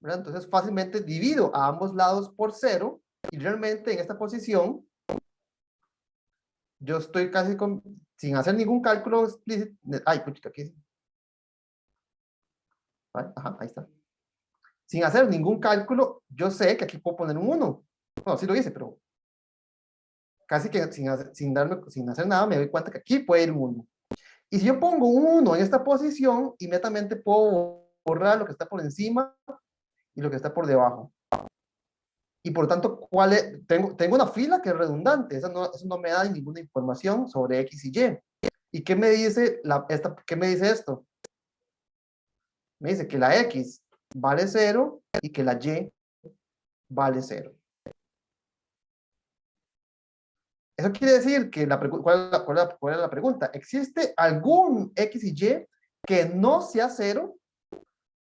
¿verdad? Entonces fácilmente divido a ambos lados por 0 y realmente en esta posición yo estoy casi sin hacer ningún cálculo explícito. Ay, pucha, aquí. Ajá, ahí está. Sin hacer ningún cálculo, yo sé que aquí puedo poner un 1. No, sí lo hice, pero casi que sin hacer nada me doy cuenta que aquí puede ir un 1. Y si yo pongo un 1 en esta posición, inmediatamente puedo borrar lo que está por encima y lo que está por debajo. y por lo tanto, tengo una fila que es redundante, eso no me da ninguna información sobre X y Y. ¿Y qué me dice, qué me dice esto? Me dice que la X vale 0 y que la Y vale 0. Eso quiere decir que ¿cuál es la pregunta? ¿Existe algún X y Y que no sea 0,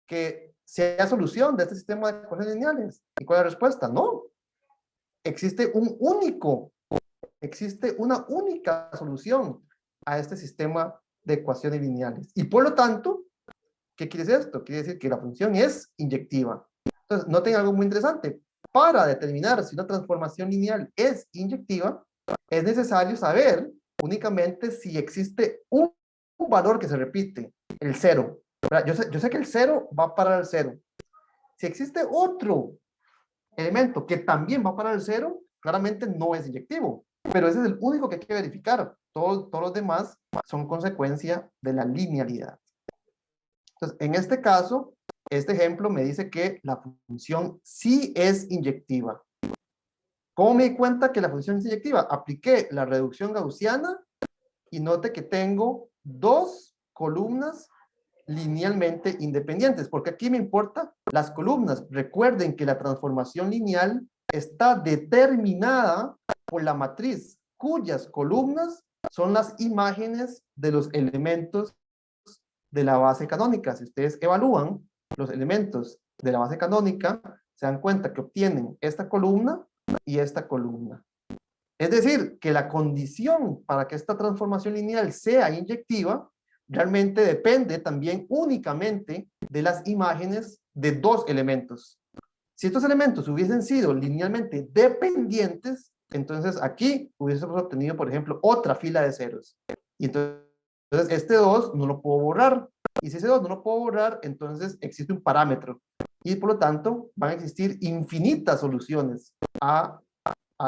que sea solución de este sistema de ecuaciones lineales? ¿Y cuál es la respuesta? No. Existe una única solución a este sistema de ecuaciones lineales. Y por lo tanto, ¿qué quiere decir esto? Quiere decir que la función es inyectiva. Entonces, noten algo muy interesante. Para determinar si una transformación lineal es inyectiva, es necesario saber únicamente si existe un valor que se repite, el 0. Yo sé que el 0 va para el 0. Si existe otro elemento que también va para el 0, claramente no es inyectivo. Pero ese es el único que hay que verificar. Todos los demás son consecuencia de la linealidad. Entonces, en este caso, este ejemplo me dice que la función sí es inyectiva. ¿Cómo me di cuenta que la función es inyectiva? Apliqué la reducción gaussiana y note que tengo dos columnas linealmente independientes, porque aquí me importa las columnas. Recuerden que la transformación lineal está determinada por la matriz, cuyas columnas son las imágenes de los elementos de la base canónica. Si ustedes evalúan los elementos de la base canónica, se dan cuenta que obtienen esta columna y esta columna. Es decir, que la condición para que esta transformación lineal sea inyectiva realmente depende también únicamente de las imágenes de dos elementos. Si estos elementos hubiesen sido linealmente dependientes, entonces aquí hubiésemos obtenido, por ejemplo, otra fila de ceros. Y entonces este 2 no lo puedo borrar. Y si ese 2 no lo puedo borrar, entonces existe un parámetro. Y por lo tanto, van a existir infinitas soluciones a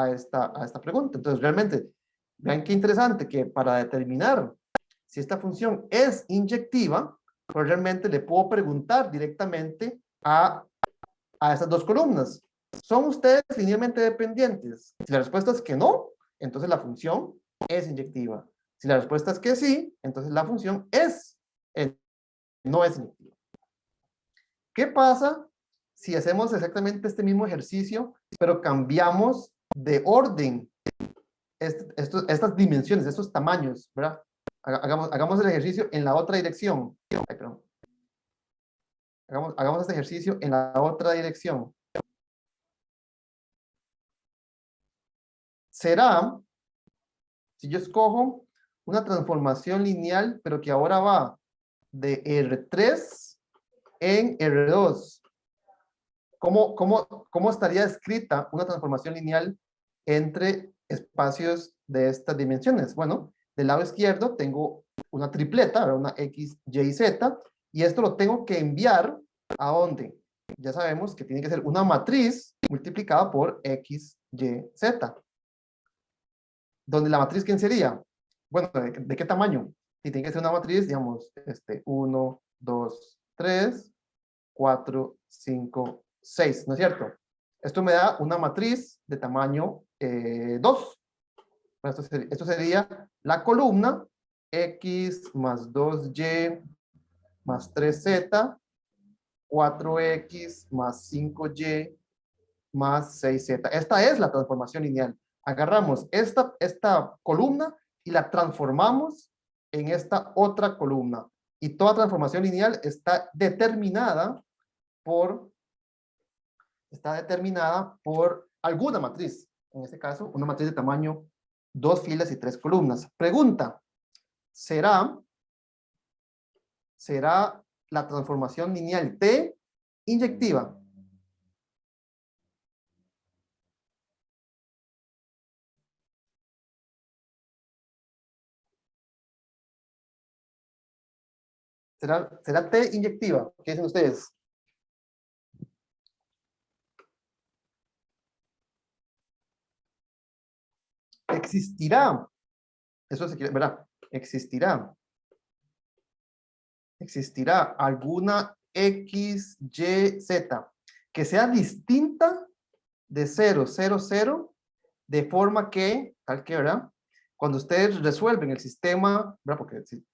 esta pregunta. Entonces, realmente, vean qué interesante que para determinar si esta función es inyectiva, pues realmente le puedo preguntar directamente a estas dos columnas. ¿Son ustedes linealmente dependientes? Si la respuesta es que no, entonces la función es inyectiva. Si la respuesta es que sí, entonces la función no es inyectiva. ¿Qué pasa si hacemos exactamente este mismo ejercicio, pero cambiamos de orden estas dimensiones, estos tamaños, ¿verdad? Hagamos el ejercicio en la otra dirección. Ay, perdón. Hagamos este ejercicio en la otra dirección. Será, si yo escojo una transformación lineal, pero que ahora va de R3 en R2, ¿cómo estaría escrita una transformación lineal entre espacios de estas dimensiones? Bueno, del lado izquierdo tengo una tripleta, una X, Y, Z, y esto lo tengo que enviar ¿a dónde? Ya sabemos que tiene que ser una matriz multiplicada por X, Y, Z. ¿Donde la matriz quién sería? Bueno, ¿de qué tamaño? Y tiene que ser una matriz, digamos, 1, 2, 3, 4, 5, 6, ¿no es cierto? Esto me da una matriz de tamaño 2. Esto sería la columna X más 2Y más 3Z, 4X más 5Y más 6Z. Esta es la transformación lineal. Agarramos esta columna y la transformamos en esta otra columna. Y toda transformación lineal está determinada por alguna matriz. En este caso, una matriz de tamaño 2 filas y 3 columnas. Pregunta: ¿será la transformación lineal T inyectiva? ¿Será T inyectiva? ¿Qué dicen ustedes? Existirá. Eso se quiere, ¿verdad? Existirá alguna X, Y, Z que sea distinta de 0, 0, 0, de forma que, tal que, ¿verdad? Cuando ustedes resuelven el sistema, ¿verdad? Porque si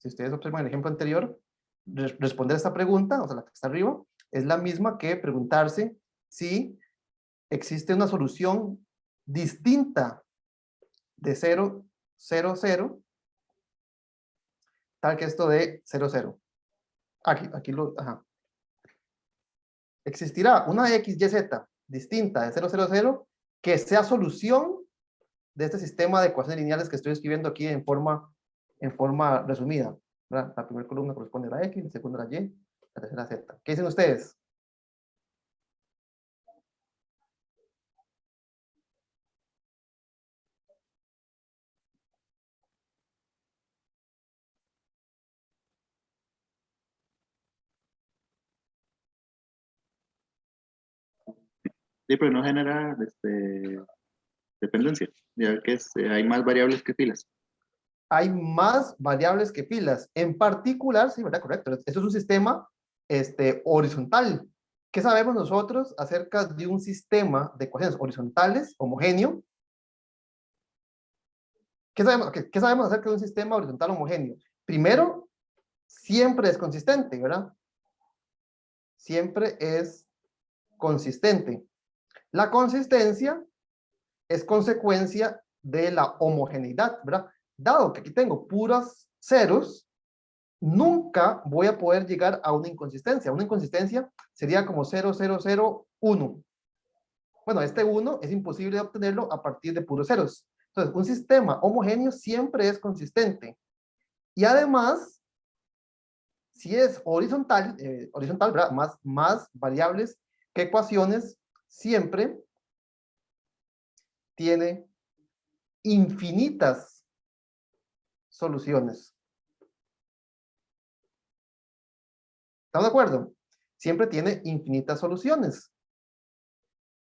ustedes observan el ejemplo anterior, responder esta pregunta, o sea, la que está arriba, es la misma que preguntarse si existe una solución distinta de 0, 0, 0, tal que esto de 0, 0. Aquí lo, ajá. Existirá una x, y, z distinta de 0, 0, 0 que sea solución de este sistema de ecuaciones lineales que estoy escribiendo aquí en forma resumida, ¿verdad? La primera columna corresponde a la x, la segunda a la y, la tercera a la z. ¿Qué dicen ustedes? Sí, pero no genera dependencia, ya que hay más variables que filas. Hay más variables que filas. En particular, sí, ¿verdad? Correcto. Esto es un sistema horizontal. ¿Qué sabemos nosotros acerca de un sistema de ecuaciones horizontales homogéneo? ¿Qué sabemos acerca de un sistema horizontal homogéneo? Primero, siempre es consistente, ¿verdad? Siempre es consistente. La consistencia es consecuencia de la homogeneidad, ¿verdad? Dado que aquí tengo puros ceros, nunca voy a poder llegar a una inconsistencia. Una inconsistencia sería como 0, 0, 0, 1. Bueno, este 1 es imposible de obtenerlo a partir de puros ceros. Entonces, un sistema homogéneo siempre es consistente. Y además, si es horizontal, ¿verdad? Más variables que ecuaciones, siempre tiene infinitas soluciones. ¿Estamos de acuerdo? Siempre tiene infinitas soluciones.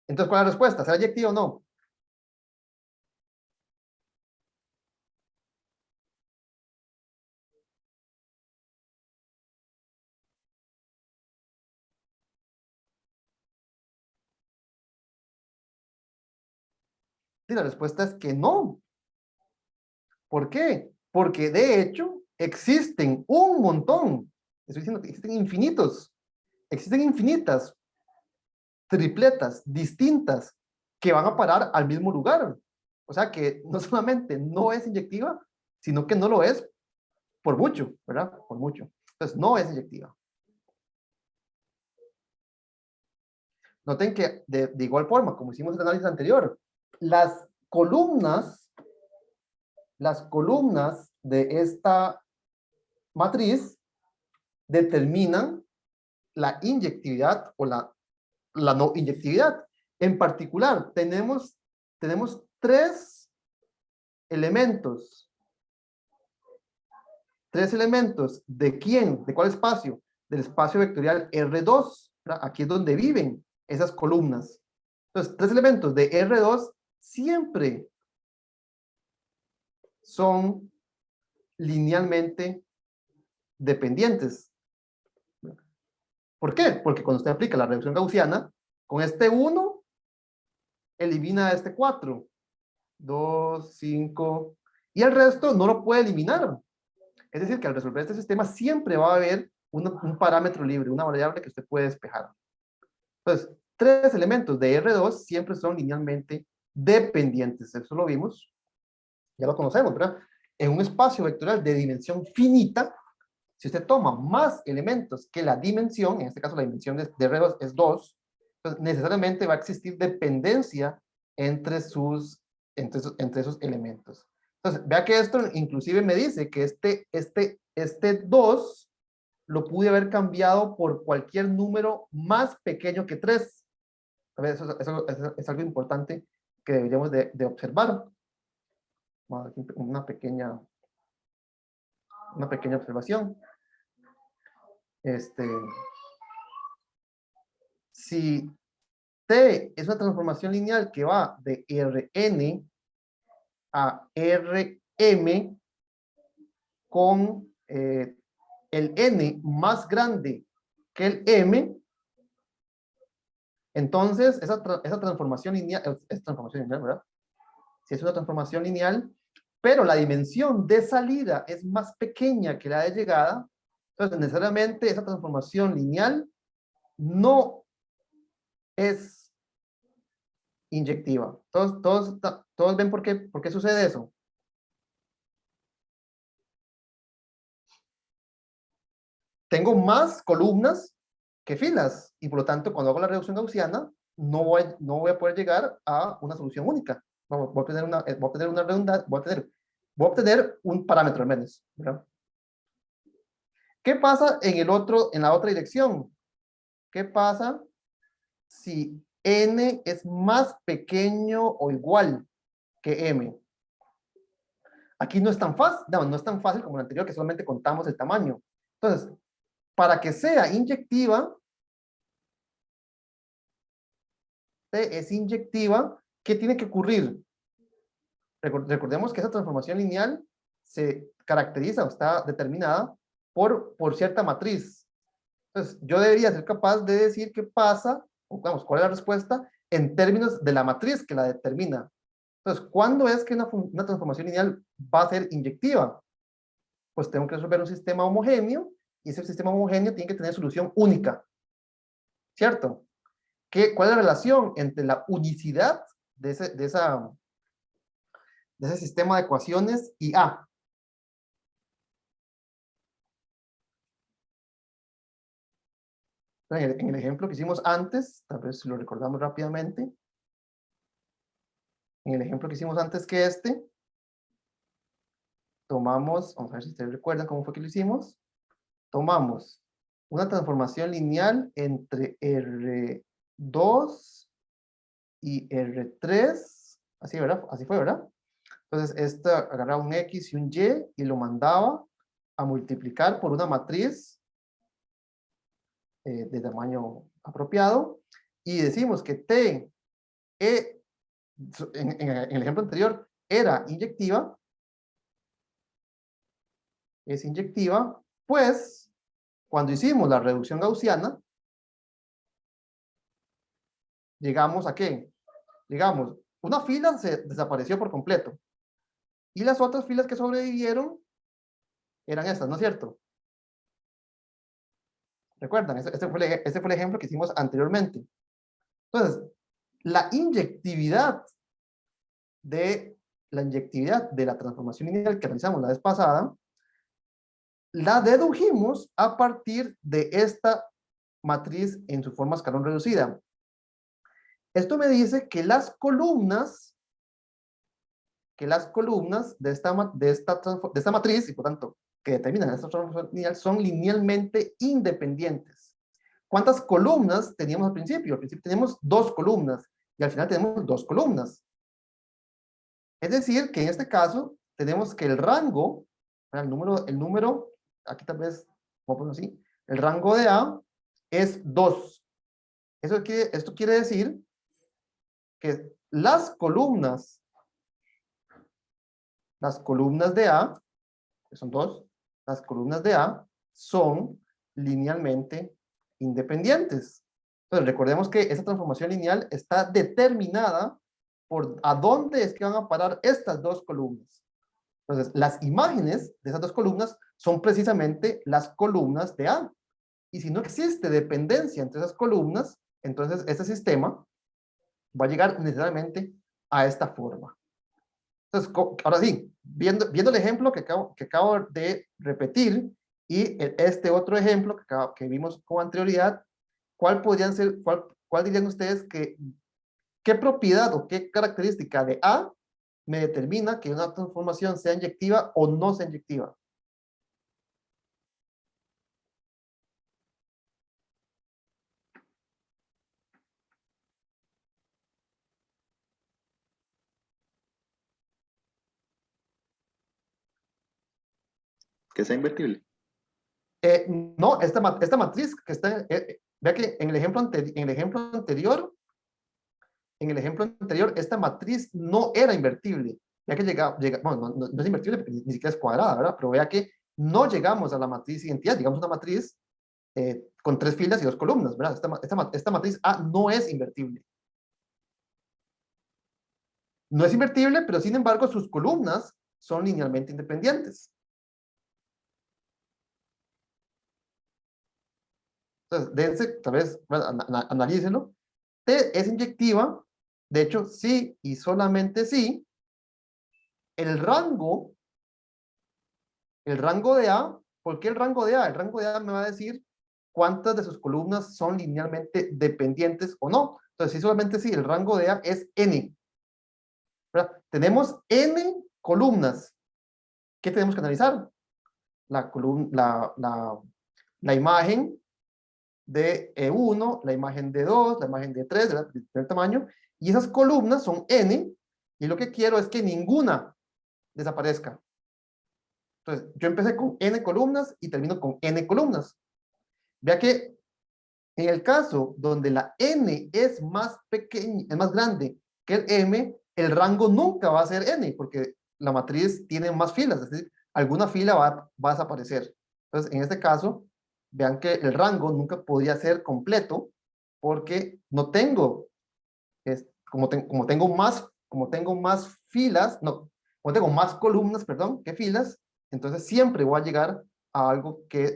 Entonces, ¿cuál es la respuesta? ¿Será eyectiva o no? Y la respuesta es que no. ¿Por qué? Porque de hecho existen un montón. Estoy diciendo que existen infinitos. Existen infinitas tripletas distintas que van a parar al mismo lugar. O sea que no solamente no es inyectiva, sino que no lo es por mucho, ¿verdad? Por mucho. Entonces, no es inyectiva. Noten que de igual forma, como hicimos en el análisis anterior, las columnas de esta matriz determinan la inyectividad o la no inyectividad. En particular, tenemos tres elementos. Tres elementos. ¿De quién? ¿De cuál espacio? Del espacio vectorial R2. ¿Verdad? Aquí es donde viven esas columnas. Entonces, tres elementos de R2 siempre son linealmente dependientes. ¿Por qué? Porque cuando usted aplica la reducción gaussiana, con este 1 elimina este 4, 2, 5, y el resto no lo puede eliminar. Es decir, que al resolver este sistema siempre va a haber un parámetro libre, una variable que usted puede despejar. Entonces, tres elementos de R2 siempre son linealmente dependientes. Eso lo vimos, ya lo conocemos, ¿verdad? En un espacio vectorial de dimensión finita, si usted toma más elementos que la dimensión, en este caso la dimensión de R2 es 2, entonces necesariamente va a existir dependencia entre esos elementos. Entonces, vea que esto inclusive me dice que este 2 lo pude haber cambiado por cualquier número más pequeño que 3. A ver, eso es algo importante que deberíamos de observar. Vamos a ver una pequeña observación. Si T es una transformación lineal que va de Rn a Rm con el n más grande que el m, Entonces, esa transformación lineal, es transformación lineal, ¿verdad? Si es una transformación lineal, pero la dimensión de salida es más pequeña que la de llegada, entonces necesariamente esa transformación lineal no es inyectiva. Todos ven por qué sucede eso. Tengo más columnas que filas y por lo tanto cuando hago la reducción gaussiana no voy a poder llegar a una solución única. Voy a obtener una redundancia, voy a obtener un parámetro al menos, ¿verdad? ¿Qué pasa en la otra dirección? ¿Qué pasa si n es más pequeño o igual que m? Aquí no es tan fácil, no es tan fácil como el anterior, que solamente contamos el tamaño. Entonces, para que sea inyectiva, es inyectiva, ¿qué tiene que ocurrir? Recordemos que esa transformación lineal se caracteriza o está determinada por cierta matriz. Entonces, yo debería ser capaz de decir qué pasa, o vamos, cuál es la respuesta en términos de la matriz que la determina. Entonces, ¿cuándo es que una transformación lineal va a ser inyectiva? Pues tengo que resolver un sistema homogéneo y ese sistema homogéneo tiene que tener solución única. ¿Cierto? ¿Cuál es la relación entre la unicidad de ese sistema de ecuaciones y A? En el ejemplo que hicimos antes, tal vez lo recordamos rápidamente. En el ejemplo que hicimos antes que tomamos, vamos a ver si ustedes recuerdan cómo fue que lo hicimos. Tomamos una transformación lineal entre R2 y R3, así, ¿verdad? Así fue, ¿verdad? Entonces, esta agarraba un X y un Y lo mandaba a multiplicar por una matriz de tamaño apropiado y decimos que T, en el ejemplo anterior, era inyectiva, es inyectiva, pues cuando hicimos la reducción gaussiana, llegamos a ¿qué? Llegamos, una fila se desapareció por completo y las otras filas que sobrevivieron eran estas, ¿no es cierto? ¿Recuerdan? Este fue el ejemplo que hicimos anteriormente. Entonces, la inyectividad de la transformación lineal que realizamos la vez pasada, la dedujimos a partir de esta matriz en su forma escalón reducida. Esto me dice que las columnas de esta matriz, y por tanto, que determinan esta transformación lineal, son linealmente independientes. ¿Cuántas columnas teníamos al principio? Al principio teníamos 2 columnas, y al final tenemos 2 columnas. Es decir, que en este caso, tenemos que el rango, el número, aquí tal vez, vamos a ponerlo así, el rango de A es 2. Esto quiere decir que las columnas de A, que son 2, las columnas de A son linealmente independientes. Entonces, recordemos que esa transformación lineal está determinada por a dónde es que van a parar estas 2 columnas. Entonces, las imágenes de esas 2 columnas son precisamente las columnas de A. Y si no existe dependencia entre esas columnas, entonces este sistema va a llegar necesariamente a esta forma. Entonces, ahora sí, viendo el ejemplo que acabo de repetir y este otro ejemplo que vimos con anterioridad, ¿cuál dirían ustedes qué propiedad o qué característica de A me determina que una transformación sea inyectiva o no sea inyectiva? Que sea invertible. No, esta matriz que está, vea que en el ejemplo anterior, esta matriz no era invertible. Vea que bueno, no es invertible porque ni siquiera es cuadrada, ¿verdad? Pero vea que no llegamos a la matriz identidad, digamos una matriz con 3 filas y 2 columnas, ¿verdad? Esta matriz A no es invertible. No es invertible, pero sin embargo sus columnas son linealmente independientes. Entonces, dense, tal vez, analícenlo. T es inyectiva, de hecho, sí y solamente sí. El rango de A, ¿por qué el rango de A? El rango de A me va a decir cuántas de sus columnas son linealmente dependientes o no. Entonces, sí, solamente sí, el rango de A es N. ¿Verdad? Tenemos N columnas. ¿Qué tenemos que analizar? La imagen de E1, la imagen de 2, la imagen de 3, de diferente tamaño, y esas columnas son N, y lo que quiero es que ninguna desaparezca. Entonces, yo empecé con N columnas y termino con N columnas. Vea que en el caso donde la N es más pequeña, es más grande que el M, el rango nunca va a ser N, porque la matriz tiene más filas, es decir, alguna fila va a desaparecer. Entonces, en este caso, vean que el rango nunca podría ser completo, porque no tengo, como tengo más filas, no, como tengo más columnas, perdón, que filas, entonces siempre voy a llegar a algo que,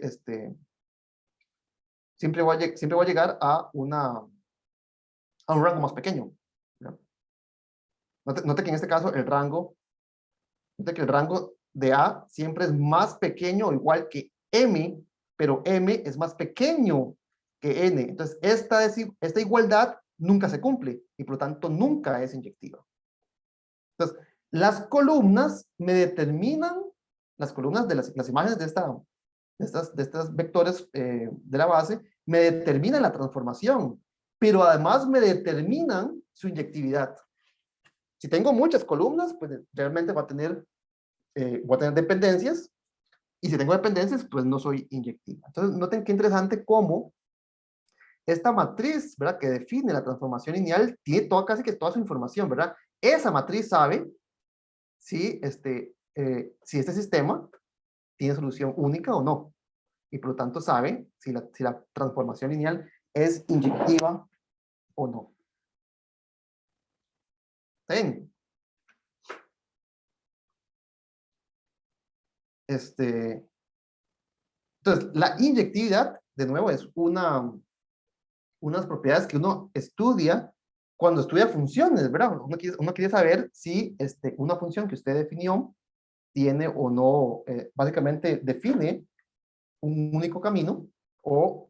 siempre voy a llegar a un rango más pequeño, ¿no? Note que en este caso note que el rango de A siempre es más pequeño o igual que M, pero M es más pequeño que N. Entonces, esta igualdad nunca se cumple y por lo tanto nunca es inyectiva. Entonces, las columnas me determinan, las columnas de las imágenes de estas vectores de la base, me determinan la transformación, pero además me determinan su inyectividad. Si tengo muchas columnas, pues realmente voy a tener dependencias, y si tengo dependencias, pues no soy inyectiva. Entonces, noten qué interesante cómo esta matriz, ¿verdad?, que define la transformación lineal, tiene casi que toda su información, ¿verdad? Esa matriz sabe si este sistema tiene solución única o no, y por lo tanto sabe si la transformación lineal es inyectiva o no. ¿Sí? Entonces, la inyectividad, de nuevo, es unas propiedades que uno estudia cuando estudia funciones, ¿verdad? Uno quiere saber si una función que usted definió tiene o no, básicamente define un único camino o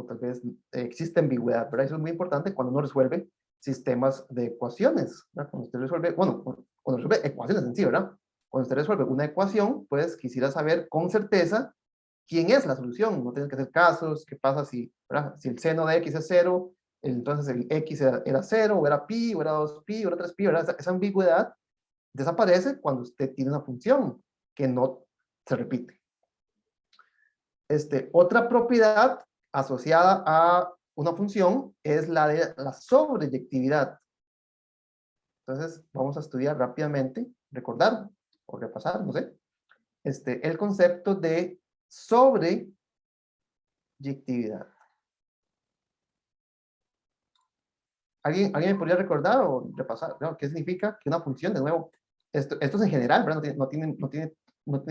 tal vez existe ambigüedad, ¿verdad? Eso es muy importante cuando uno resuelve sistemas de ecuaciones, ¿verdad? Cuando usted resuelve, bueno, cuando resuelve ecuaciones en sí, ¿verdad? Cuando usted resuelve una ecuación, pues quisiera saber con certeza quién es la solución. No tiene que hacer casos, qué pasa si, ¿verdad?, si el seno de x es 0, entonces el x era 0, o era pi, o era 2pi, o era 3pi, ¿verdad? Esa ambigüedad desaparece cuando usted tiene una función que no se repite. Otra propiedad asociada a una función es la de la sobreyectividad. Entonces, vamos a estudiar rápidamente, recordar o repasar, no sé, el concepto de sobreyectividad. ¿Alguien me podría recordar o repasar, ¿no?, qué significa que una función, de nuevo, esto es en general, ¿verdad? No tiene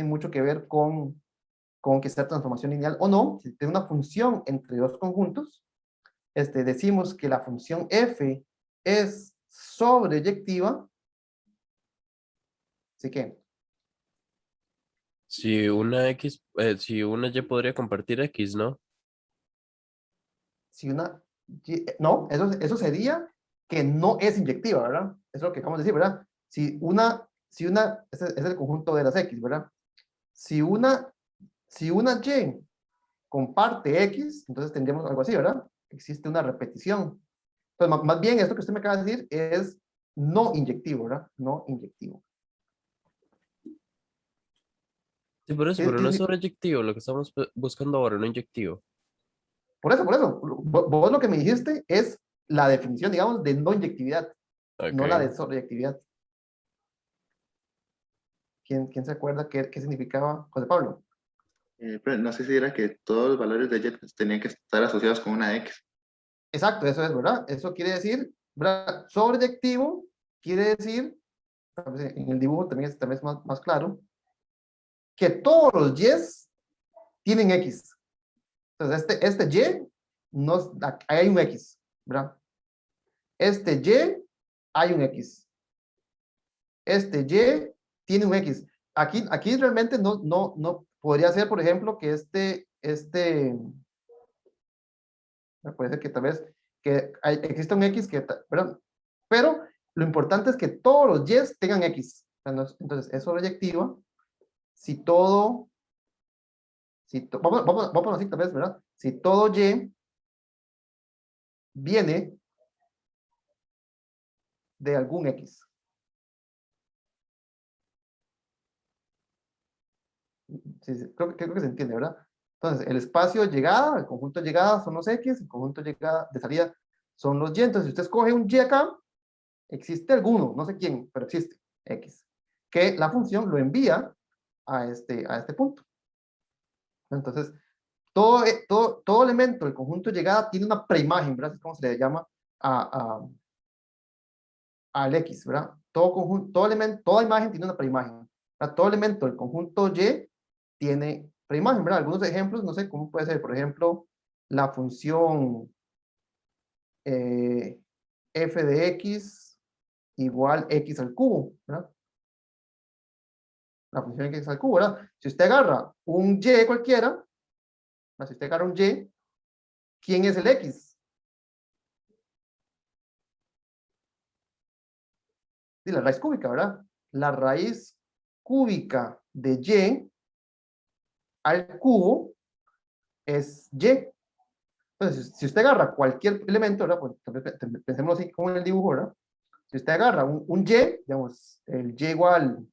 mucho que ver con que sea transformación lineal o no. Si tiene una función entre dos conjuntos, decimos que la función f es sobreyectiva. Así que, Si una X, si una Y podría compartir X, ¿no? si una, no, eso sería que no es inyectiva, ¿verdad? Eso es lo que acabamos de decir, ¿verdad? Ese es el conjunto de las X, ¿verdad? Si una Y comparte X, entonces tendríamos algo así, ¿verdad? Existe una repetición. Entonces, más bien, esto que usted me acaba de decir es no inyectivo, ¿verdad? No inyectivo. Sí, por eso, ¿Qué pero no es significa? sobreyectivo lo que estamos buscando ahora, no inyectivo. Por eso. Vos lo que me dijiste es la definición, digamos, de no inyectividad, no la Ok. de sobreyectividad. ¿Quién se acuerda qué significaba José Pablo? Pero no sé si era que todos los valores de y tenían que estar asociados con una x. Exacto, eso es, ¿verdad? Eso quiere decir, ¿verdad? Sobreyectivo quiere decir, tal vez en el dibujo también es más claro, que todos los y's tienen x. Entonces, este y, no, ahí hay un x, ¿verdad? Este y, hay un x. Este y tiene un x. Aquí realmente no podría ser, por ejemplo, que puede ser que tal vez exista un x ¿verdad? Pero lo importante es que todos los y's tengan x. Entonces, es sobreyectiva si todo, vamos así tal vez, ¿verdad? Si todo y viene de algún x. Sí, creo que se entiende, ¿verdad? Entonces, el espacio de llegada, el conjunto de llegada son los x, el conjunto de llegada de salida son los y. Entonces, si usted escoge un y acá, existe alguno, no sé quién, pero existe, x, que la función lo envía a este punto. Entonces, todo elemento del conjunto de llegada tiene una preimagen, ¿verdad? Es como se le llama al x, ¿verdad? Toda imagen tiene una preimagen, ¿verdad? Todo elemento del conjunto y tiene preimagen, ¿verdad? Algunos ejemplos, no sé cómo puede ser, por ejemplo, la función f de x igual x al cubo, ¿verdad? La función x al cubo, ¿verdad? Si usted agarra un y cualquiera, ¿verdad? Si usted agarra un y, ¿quién es el x? Sí, la raíz cúbica, ¿verdad? La raíz cúbica de y al cubo es y. Entonces, si usted agarra cualquier elemento, ¿verdad? Pues, pensemos así como en el dibujo, ¿verdad? Si usted agarra un y, digamos, el y igual,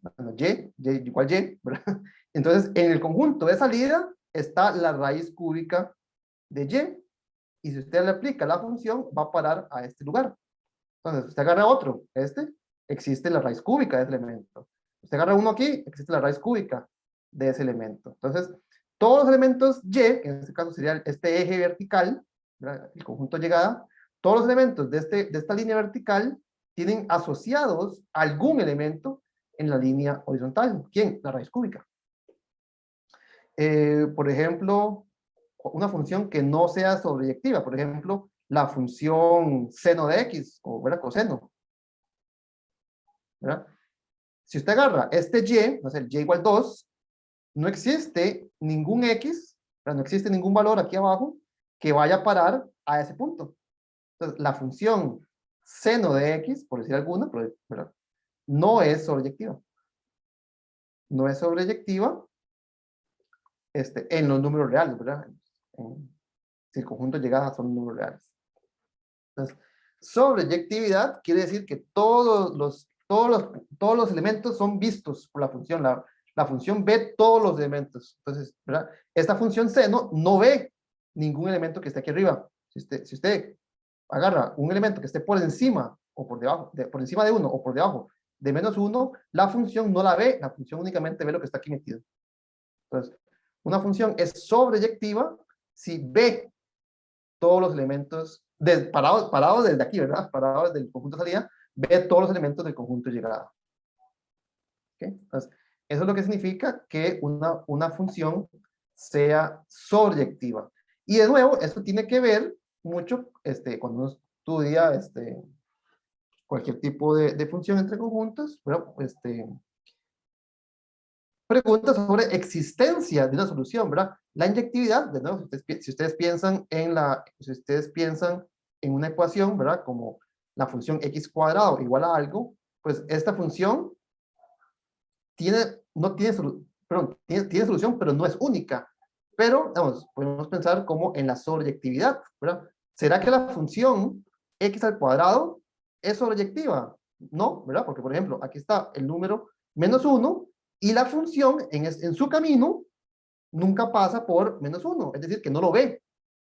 bueno, y igual y, ¿verdad? Entonces, en el conjunto de salida está la raíz cúbica de y. Y si usted le aplica la función, va a parar a este lugar. Entonces, usted agarra otro, existe la raíz cúbica de ese elemento. Usted agarra uno aquí, existe la raíz cúbica de ese elemento. Entonces, todos los elementos y, que en este caso sería este eje vertical, ¿verdad? El conjunto llegada, todos los elementos de esta línea vertical tienen asociados algún elemento en la línea horizontal. ¿Quién? La raíz cúbica. Por ejemplo, una función que no sea sobreyectiva, por ejemplo, la función seno de x, o ¿verdad? Coseno, ¿verdad? Si usted agarra este y, no sé, el y igual 2, no existe ningún x, ¿verdad? No existe ningún valor aquí abajo que vaya a parar a ese punto. Entonces, la función seno de x, por decir alguna, ¿verdad? No es sobreyectiva. No es sobreyectiva en los números reales, ¿verdad? Si el conjunto de llegadas son números reales. Entonces, sobreyectividad quiere decir que todos los elementos son vistos por la función. La función ve todos los elementos. Entonces, ¿verdad? Esta función seno no ve ningún elemento que esté aquí arriba. Si usted agarra un elemento que esté por encima o por debajo, por encima de 1 o por debajo de -1, la función no la ve, la función únicamente ve lo que está aquí metido. Entonces, una función es sobreyectiva si ve todos los elementos, parados desde aquí, ¿verdad? Parados desde el conjunto de salida, ve todos los elementos del conjunto de llegada. ¿Okay? Entonces, eso es lo que significa que una función sea sobreyectiva. Y de nuevo, esto tiene que ver mucho cuando uno estudia cualquier tipo de función entre conjuntos, pero preguntas sobre existencia de una solución, ¿verdad? La inyectividad, de nuevo, si ustedes piensan en una ecuación, ¿verdad? Como la función x cuadrado igual a algo, pues esta función tiene solución, pero no es única. Pero, vamos, podemos pensar como en la sobreyectividad, ¿verdad? ¿Será que la función x al cuadrado es sobreyectiva? No, ¿verdad? Porque, por ejemplo, aquí está el número -1 y la función en su camino nunca pasa por -1, es decir, que no lo ve.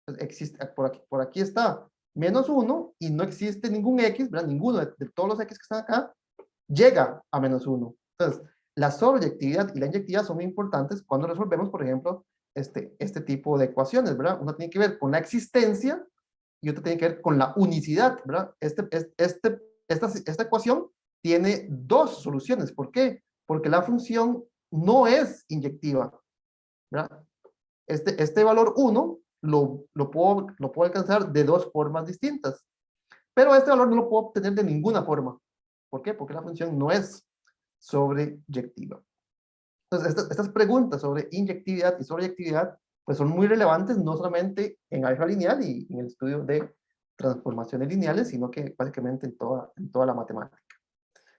Entonces, existe, por aquí está -1 y no existe ningún x, ¿verdad? Ninguno de todos los x que están acá llega a -1. Entonces, La sobreyectividad y la inyectividad son muy importantes cuando resolvemos, por ejemplo, este tipo de ecuaciones, ¿verdad? Una tiene que ver con la existencia y otra tiene que ver con la unicidad, ¿verdad? Esta ecuación tiene dos soluciones. ¿Por qué? Porque la función no es inyectiva, ¿verdad? Este valor 1 lo puedo alcanzar de dos formas distintas, pero este valor no lo puedo obtener de ninguna forma. ¿Por qué? Porque la función no es sobreyectiva. Entonces, estas preguntas sobre inyectividad y sobreyectividad pues son muy relevantes, no solamente en álgebra lineal y en el estudio de transformaciones lineales, sino que básicamente en toda la matemática.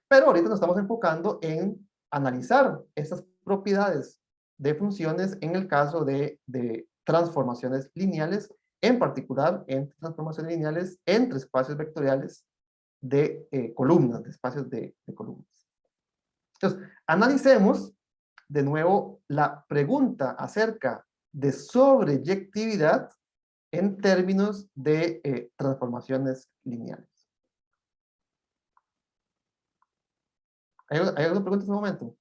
Pero ahorita nos estamos enfocando en analizar estas propiedades de funciones en el caso de transformaciones lineales, en particular en transformaciones lineales entre espacios vectoriales de columnas, de espacios de columnas. Entonces, analicemos de nuevo la pregunta acerca de sobreyectividad en términos de transformaciones lineales. ¿Hay alguna pregunta en este momento?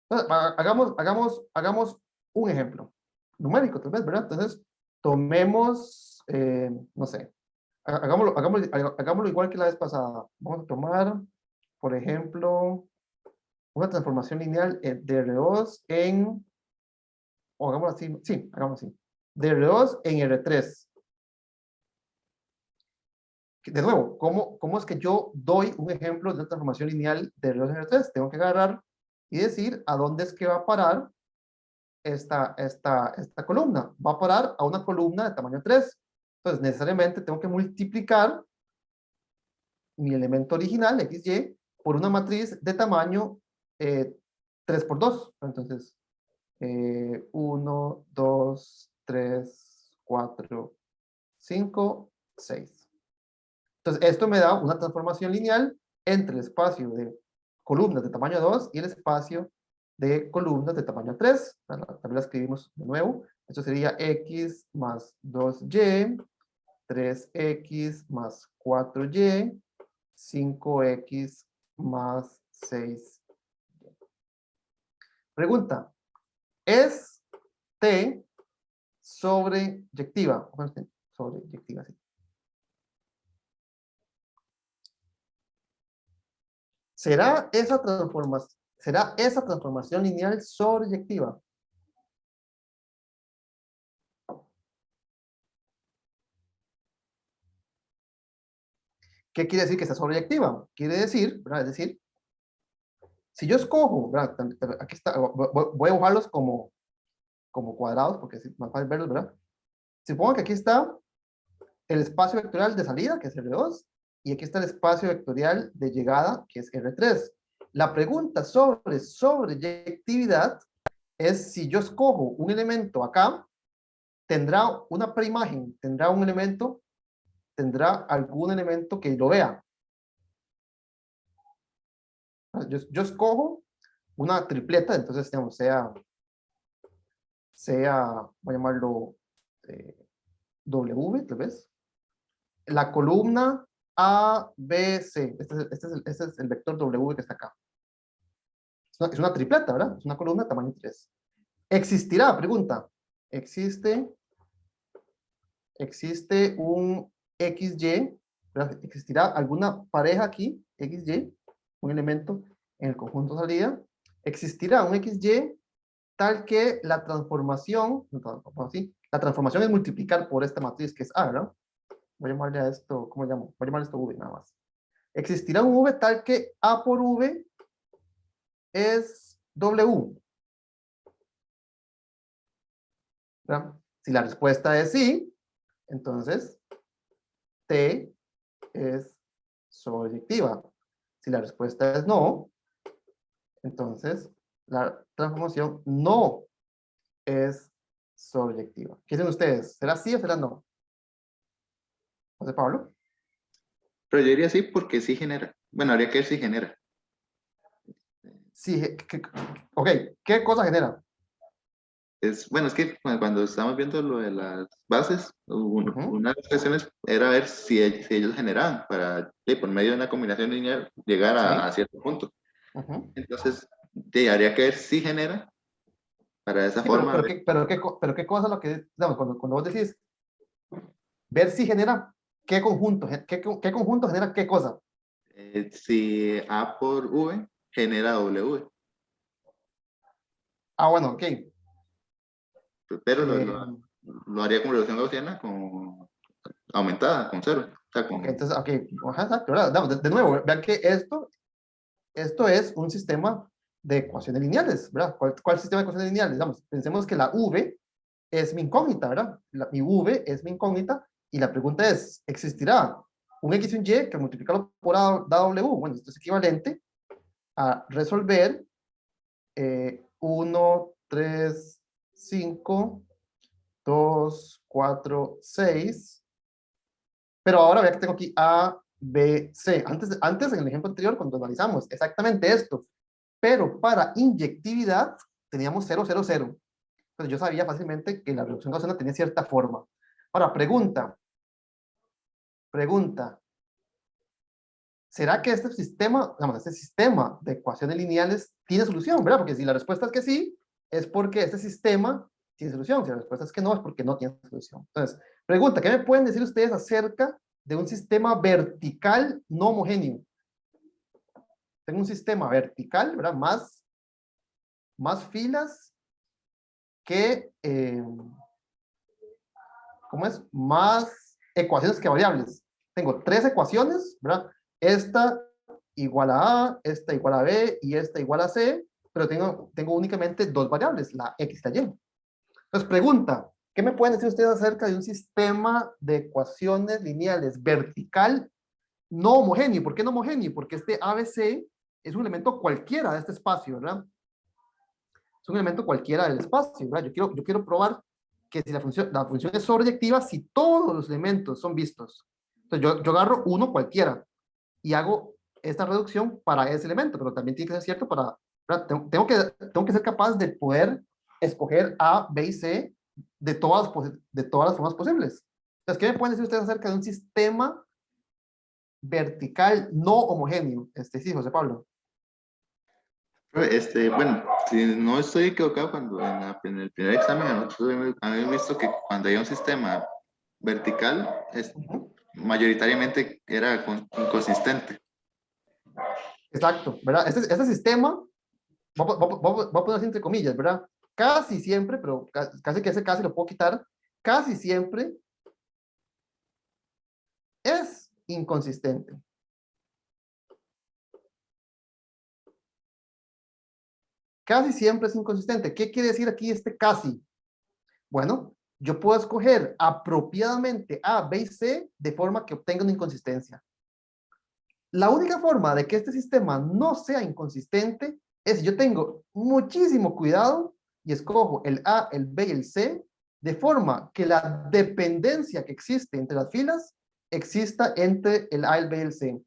Hagamos un ejemplo numérico, tal vez, ¿verdad? Entonces, tomemos, no sé, hagámoslo igual que la vez pasada. Vamos a tomar, por ejemplo, una transformación lineal de R2 o hagámoslo así, sí, hagamos así, de R2 en R3. De nuevo, ¿cómo es que yo doy un ejemplo de una transformación lineal de R2 en R3? Tengo que agarrar y decir a dónde es que va a parar esta columna. Va a parar a una columna de tamaño 3. Entonces, necesariamente tengo que multiplicar mi elemento original, XY, por una matriz de tamaño 3 por 2. Entonces, 1, 2, 3, 4, 5, 6. Entonces, esto me da una transformación lineal entre el espacio de columnas de tamaño 2 y el espacio de columnas de tamaño 3. También la escribimos de nuevo. Esto sería x más 2y, 3x más 4y, 5x más 6. Pregunta, ¿es T sobreyectiva? Sobreyectiva, sí. ¿Será esa transformación lineal sobreyectiva? ¿Qué quiere decir que está sobreyectiva? Quiere decir, ¿verdad? Es decir, si yo escojo, ¿verdad? Aquí está, voy a dibujarlos como cuadrados porque es más fácil verlos, ¿verdad? Supongo que aquí está el espacio vectorial de salida, que es R2, y aquí está el espacio vectorial de llegada, que es R3. La pregunta sobre sobreyectividad es si yo escojo un elemento acá, tendrá una preimagen, tendrá algún elemento que lo vea. Yo escojo una tripleta, entonces digamos, voy a llamarlo W, tal vez. La columna A, B, C. Este es el vector W que está acá. Es una tripleta, ¿verdad? Es una columna tamaño 3. ¿Existirá? Pregunta. ¿Existe un XY? ¿Verdad? ¿Existirá alguna pareja aquí, XY? Un elemento en el conjunto salida. ¿Existirá un XY tal que la transformación, así, la transformación es multiplicar por esta matriz que es A, ¿verdad? Voy a llamarle a esto, ¿cómo llamo? Voy a llamarle esto V nada más. ¿Existirá un V tal que A por V es W? ¿Verdad? Si la respuesta es sí, entonces T es sobreyectiva. Si la respuesta es no, entonces la transformación no es sobreyectiva. ¿Qué dicen ustedes? ¿Será sí o será no? José Pablo. Pero yo diría sí porque sí genera. Bueno, habría que ver si genera. Sí, ok, ¿qué cosa genera? bueno, es que cuando estamos viendo lo de las bases, una de las cuestiones era ver si ellos generaban para, por medio de una combinación lineal, llegar Sí. a cierto punto. Ujú. Entonces, habría que ver si genera para esa Sí, forma. pero qué cosa lo que, digamos, cuando vos decís ver si genera qué conjunto, qué conjunto genera qué cosa. Si A por V genera W, Ah, bueno, ok. pero Eh, lo haría con reducción gaussiana aumentada, con cero. O sea, ok, entonces, ok, ajá, exacto, ¿verdad? De nuevo, vean que esto es un sistema de ecuaciones lineales, ¿verdad? ¿Cuál sistema de ecuaciones lineales? Digamos, pensemos que la V es mi incógnita, ¿verdad? Mi V es mi incógnita y la pregunta es, ¿existirá un X y un Y que multiplicarlo por A da W? Bueno, esto es equivalente a resolver 1, 3, 5, 2, 4, 6. Pero ahora vea que tengo aquí A, B, C. Antes en el ejemplo anterior, cuando analizamos exactamente esto, pero para inyectividad teníamos 0, 0, 0. Entonces yo sabía fácilmente que la reducción gaussiana tenía cierta forma. Ahora, pregunta. ¿Será que este sistema de ecuaciones lineales tiene solución, ¿verdad? Porque si la respuesta es que sí, es porque este sistema tiene solución. Si la respuesta es que no, es porque no tiene solución. Entonces, pregunta, ¿qué me pueden decir ustedes acerca de un sistema vertical no homogéneo? Tengo un sistema vertical, ¿verdad? Más filas que, ¿cómo es? Más ecuaciones que variables. Tengo 3 ecuaciones, ¿verdad? Esta igual a A, esta igual a B y esta igual a C, pero tengo únicamente 2 variables, la X y la Y. Entonces, pregunta, ¿qué me pueden decir ustedes acerca de un sistema de ecuaciones lineales vertical no homogéneo? ¿Por qué no homogéneo? Porque este ABC es un elemento cualquiera de este espacio, ¿verdad? Es un elemento cualquiera del espacio, ¿verdad? Yo quiero probar que si la función es sobreyectiva, si todos los elementos son vistos. Entonces, yo agarro uno cualquiera y hago esta reducción para ese elemento, pero también tiene que ser cierto para tengo que ser capaz de poder escoger A, B y C de todas las formas posibles. Entonces, ¿qué me pueden decir ustedes acerca de un sistema vertical no homogéneo? Sí, José Pablo. Bueno, si no estoy equivocado, cuando en el primer examen nosotros habíamos visto que cuando hay un sistema vertical, mayoritariamente era inconsistente. Exacto, ¿verdad? Este sistema, voy a poner así entre comillas, ¿verdad? Casi siempre, pero casi que ese casi lo puedo quitar, casi siempre es inconsistente. Casi siempre es inconsistente. ¿Qué quiere decir aquí este casi? Bueno, yo puedo escoger apropiadamente A, B y C de forma que obtenga una inconsistencia. La única forma de que este sistema no sea inconsistente es si yo tengo muchísimo cuidado y escojo el A, el B y el C de forma que la dependencia que existe entre las filas exista entre el A, el B y el C.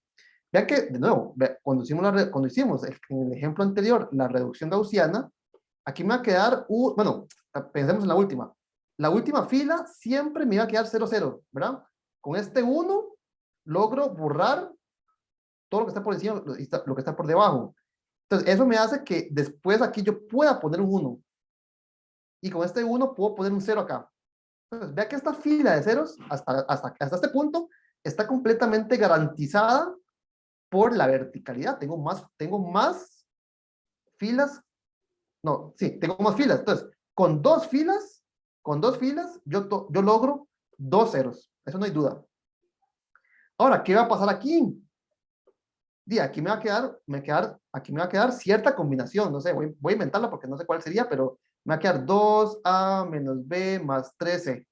Vean que, de nuevo, cuando hicimos en el ejemplo anterior la reducción gaussiana, aquí me va a quedar, bueno, pensemos en la última. La última fila siempre me iba a quedar 0, 0, ¿verdad? Con este 1 logro borrar todo lo que está por encima, lo que está por debajo. Entonces, eso me hace que después aquí yo pueda poner un 1. Y con este 1 puedo poner un 0 acá. Entonces, vea que esta fila de ceros, hasta este punto, está completamente garantizada por la verticalidad. Tengo más filas. No, sí, tengo más filas. Entonces, con dos filas, yo logro 2 ceros. Eso no hay duda. Ahora, ¿qué va a pasar aquí? Aquí aquí me va a quedar cierta combinación, no sé, voy a inventarla porque no sé cuál sería, pero me va a quedar 2A menos B más 13,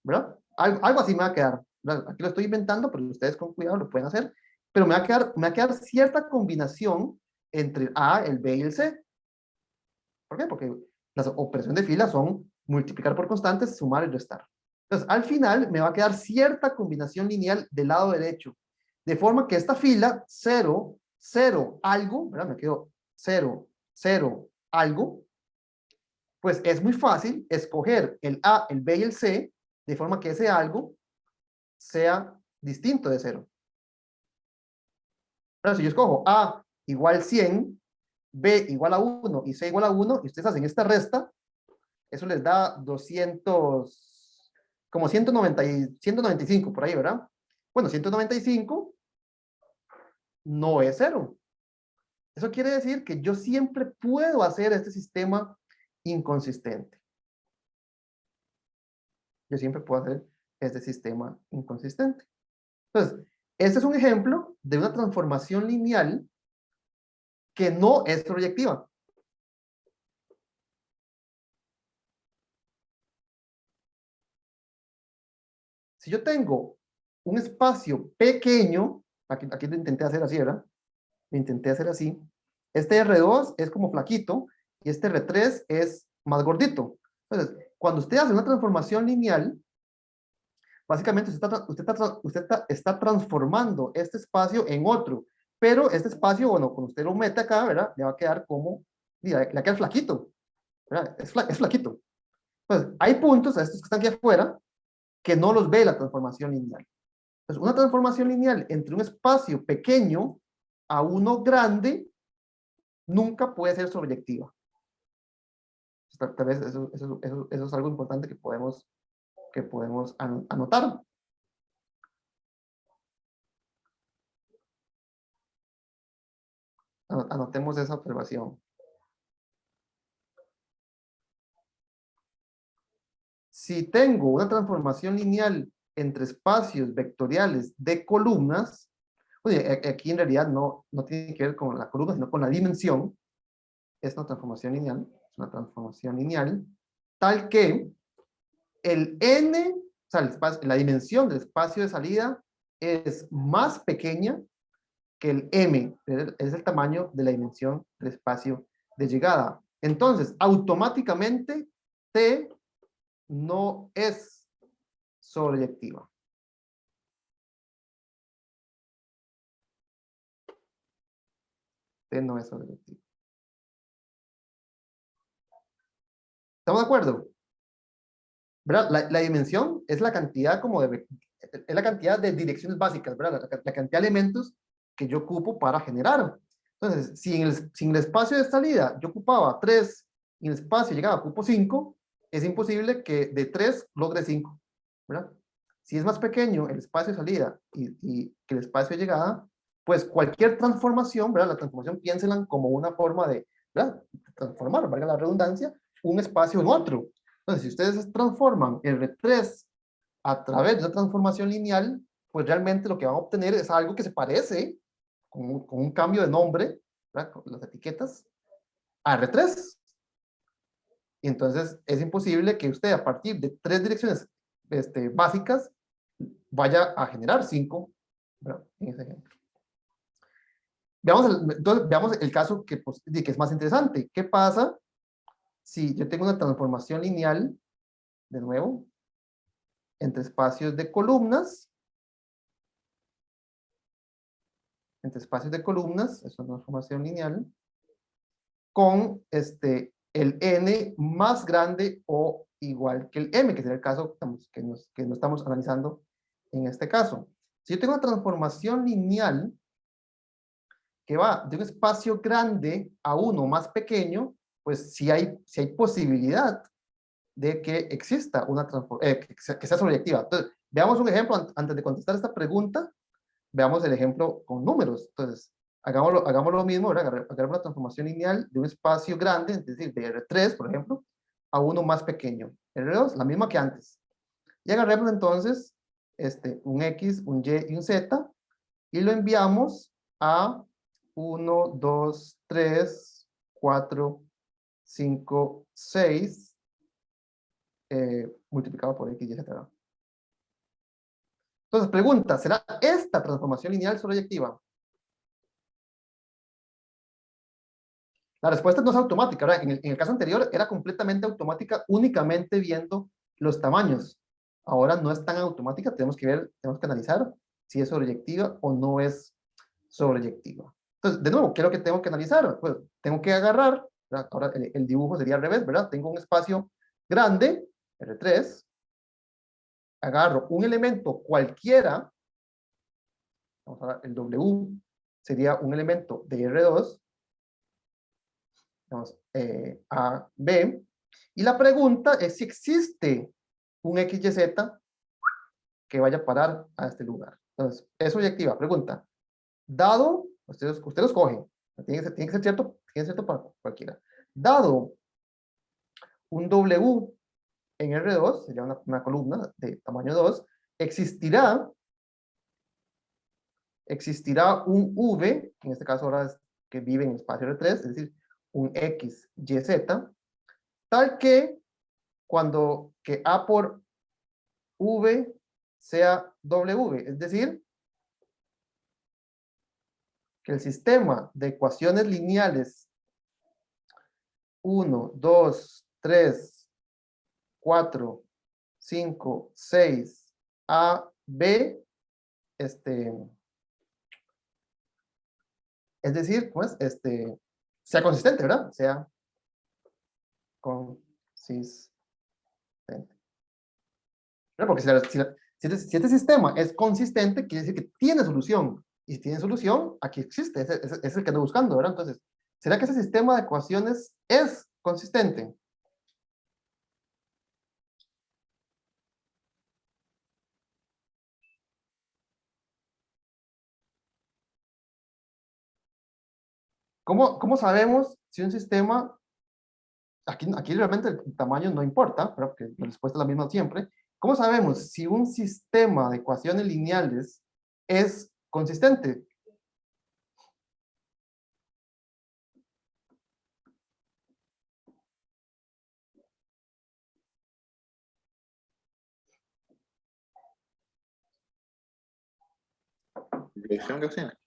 ¿verdad? Algo así me va a quedar, ¿verdad? Aquí lo estoy inventando, pero ustedes con cuidado lo pueden hacer, pero me va a quedar cierta combinación entre el A, el B y el C. ¿Por qué? Porque las operaciones de fila son multiplicar por constantes, sumar y restar. Entonces, al final me va a quedar cierta combinación lineal del lado derecho, de forma que esta fila 0, 0, algo, ¿verdad? Me quedo 0, 0, algo, pues es muy fácil escoger el A, el B y el C, de forma que ese algo sea distinto de 0. Pero si yo escojo A igual 100, B igual a 1 y C igual a 1, y ustedes hacen esta resta, eso les da 200, como 195 por ahí, ¿verdad? Bueno, 195 no es 0. Eso quiere decir que yo siempre puedo hacer este sistema inconsistente. Yo siempre puedo hacer este sistema inconsistente. Entonces, este es un ejemplo de una transformación lineal que no es proyectiva. Si yo tengo un espacio pequeño, aquí lo intenté hacer así, ¿verdad? Lo intenté hacer así. Este R2 es como flaquito y este R3 es más gordito. Entonces, cuando usted hace una transformación lineal, básicamente usted está transformando este espacio en otro. Pero este espacio, bueno, cuando usted lo mete acá, ¿verdad? Le va a quedar como, mira, le va a quedar flaquito, ¿verdad? Es flaquito. Entonces, hay puntos, a estos que están aquí afuera, que no los ve la transformación lineal. Entonces, una transformación lineal entre un espacio pequeño a uno grande nunca puede ser proyectiva. Tal vez eso es algo importante que podemos anotar. Anotemos esa observación. Si tengo una transformación lineal entre espacios vectoriales de columnas, oye, aquí en realidad no tiene que ver con la columna, sino con la dimensión. Es una transformación lineal, tal que el n, o sea, la dimensión del espacio de salida es más pequeña que el m, es el tamaño de la dimensión del espacio de llegada. Entonces, automáticamente T no es sobreyectiva. T no es sobreyectiva. ¿Estamos de acuerdo? ¿Verdad? La dimensión es la cantidad es la cantidad de direcciones básicas, ¿verdad? La cantidad de elementos que yo ocupo para generar. Entonces, si en el espacio de salida yo ocupaba 3 y en el espacio de llegada ocupo 5, es imposible que de 3 logre 5, ¿verdad? Si es más pequeño el espacio de salida y que el espacio de llegada, pues cualquier transformación, ¿verdad? La transformación piénsenla como una forma de, ¿verdad? Transformar, valga la redundancia, un espacio en otro. Entonces, si ustedes transforman R3 a través de una transformación lineal, pues realmente lo que van a obtener es algo que se parece, con un cambio de nombre, ¿verdad? Con las etiquetas, a R3. Y entonces es imposible que usted a partir de 3 direcciones básicas vaya a generar 5, ¿verdad? En ese ejemplo. Entonces, veamos el caso que es más interesante. ¿Qué pasa si yo tengo una transformación lineal, de nuevo, entre espacios de columnas? Es una transformación lineal, con el n más grande o igual que el m, que sería el caso que no estamos analizando en este caso. Si yo tengo una transformación lineal que va de un espacio grande a uno más pequeño, pues sí hay posibilidad de que exista una que sea sobreyectiva. Entonces, veamos un ejemplo antes de contestar esta pregunta. Veamos el ejemplo con números. Entonces, hagamos lo mismo, ¿verdad? Agarramos la transformación lineal de un espacio grande, es decir, de R3, por ejemplo, a uno más pequeño. R2, la misma que antes. Y agarremos entonces un X, un Y y un Z, y lo enviamos a 1, 2, 3, 4, 5, 6, multiplicado por X, Y, Z. Entonces, pregunta, ¿será esta transformación lineal sobreyectiva? La respuesta no es automática, ¿verdad? En el caso anterior era completamente automática, únicamente viendo los tamaños. Ahora no es tan automática, tenemos que analizar si es sobreyectiva o no es sobreyectiva. Entonces, de nuevo, ¿qué es lo que tengo que analizar? Pues tengo que agarrar ¿verdad? Ahora el dibujo sería al revés, ¿verdad? Tengo un espacio grande, R3, agarro un elemento cualquiera, vamos a ver, el W sería un elemento de R2, vamos, A, B, y la pregunta es si existe un XYZ que vaya a parar a este lugar. Entonces, es objetiva. Pregunta, dado, ustedes lo escogen, tiene que ser cierto para cualquiera. Dado un W en R2, sería una columna de tamaño 2, existirá un V, en este caso ahora es que vive en el espacio R3, es decir, un X, Y, Z, tal que cuando que A por V sea W, es decir, que el sistema de ecuaciones lineales 1, 2, 3, 4, 5, 6, A, B, es decir, pues, sea consistente, ¿verdad? Sea consistente. ¿Verdad? Porque si este sistema es consistente, quiere decir que tiene solución. Y si tiene solución, aquí existe, es el que ando buscando, ¿verdad? Entonces, ¿será que ese sistema de ecuaciones es consistente? ¿Cómo sabemos si un sistema, aquí realmente el tamaño no importa, pero que la respuesta es la misma siempre? ¿Cómo sabemos si un sistema de ecuaciones lineales es consistente? Reducción gaussiana.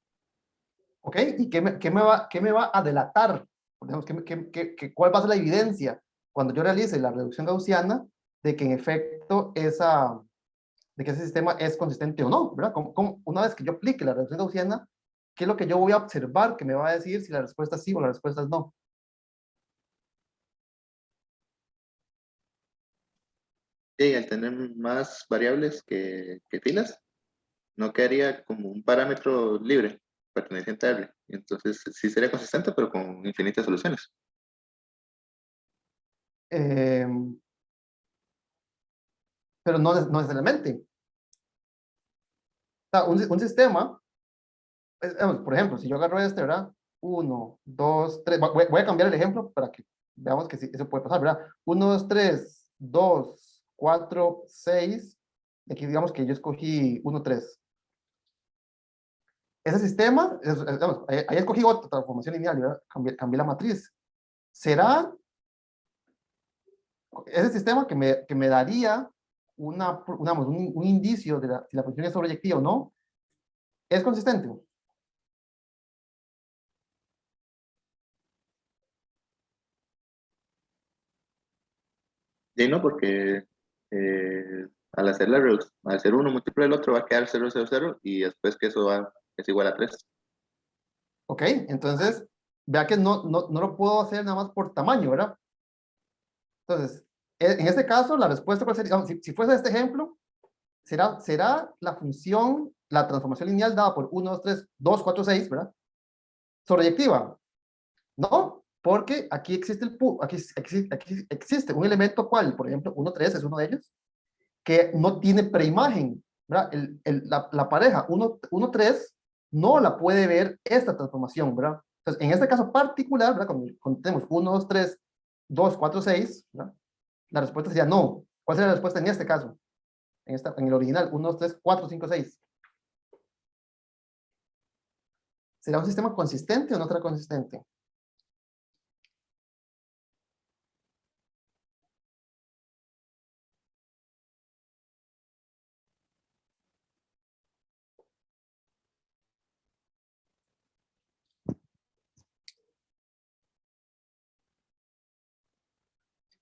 ¿Ok? ¿Y qué me va a delatar? Digamos, ¿cuál va a ser la evidencia cuando yo realice la reducción gaussiana de que en efecto de que ese sistema es consistente o no? ¿Verdad? Una vez que yo aplique la reducción gaussiana, ¿qué es lo que yo voy a observar que me va a decir si la respuesta es sí o la respuesta es no? Sí, al tener más variables que filas, no quedaría como un parámetro libre perteneciente a R. Entonces sí sería consistente, pero con infinitas soluciones. Eh, pero no necesariamente. O sea, un sistema, por ejemplo, si yo agarro ¿verdad? 1, 2, 3, voy a cambiar el ejemplo para que veamos que sí, eso puede pasar, ¿verdad? 1, 2, 3, 2, 4, 6, y aquí digamos que yo escogí 1, 3. Ese sistema, digamos, ahí escogí otra transformación lineal, ¿verdad? Cambié la matriz. ¿Será ese sistema que me daría un indicio de si la función es sobreyectiva o no? ¿Es consistente? Y no, porque al hacer la reducción, al hacer uno múltiplo del otro va a quedar 0, 0, 0 y después que eso es igual a 3. ¿Ok? Entonces, vea que no lo puedo hacer nada más por tamaño, ¿verdad? Entonces, en este caso, la respuesta cuál sería, digamos, si fuese este ejemplo, será la función, la transformación lineal dada por 1, 2, 3, 2, 4, 6, ¿verdad? Sobreyectiva. No, porque aquí existe aquí existe un elemento cual, por ejemplo, 1, 3 es uno de ellos, que no tiene preimagen, ¿verdad? La pareja 1, 3 no la puede ver esta transformación, ¿verdad? Entonces, en este caso particular, ¿verdad? Cuando tenemos 1, 2, 3, 2, 4, 6, ¿verdad? La respuesta sería no. ¿Cuál sería la respuesta en este caso? En el original, 1, 2, 3, 4, 5, 6. ¿Será un sistema consistente o no será consistente?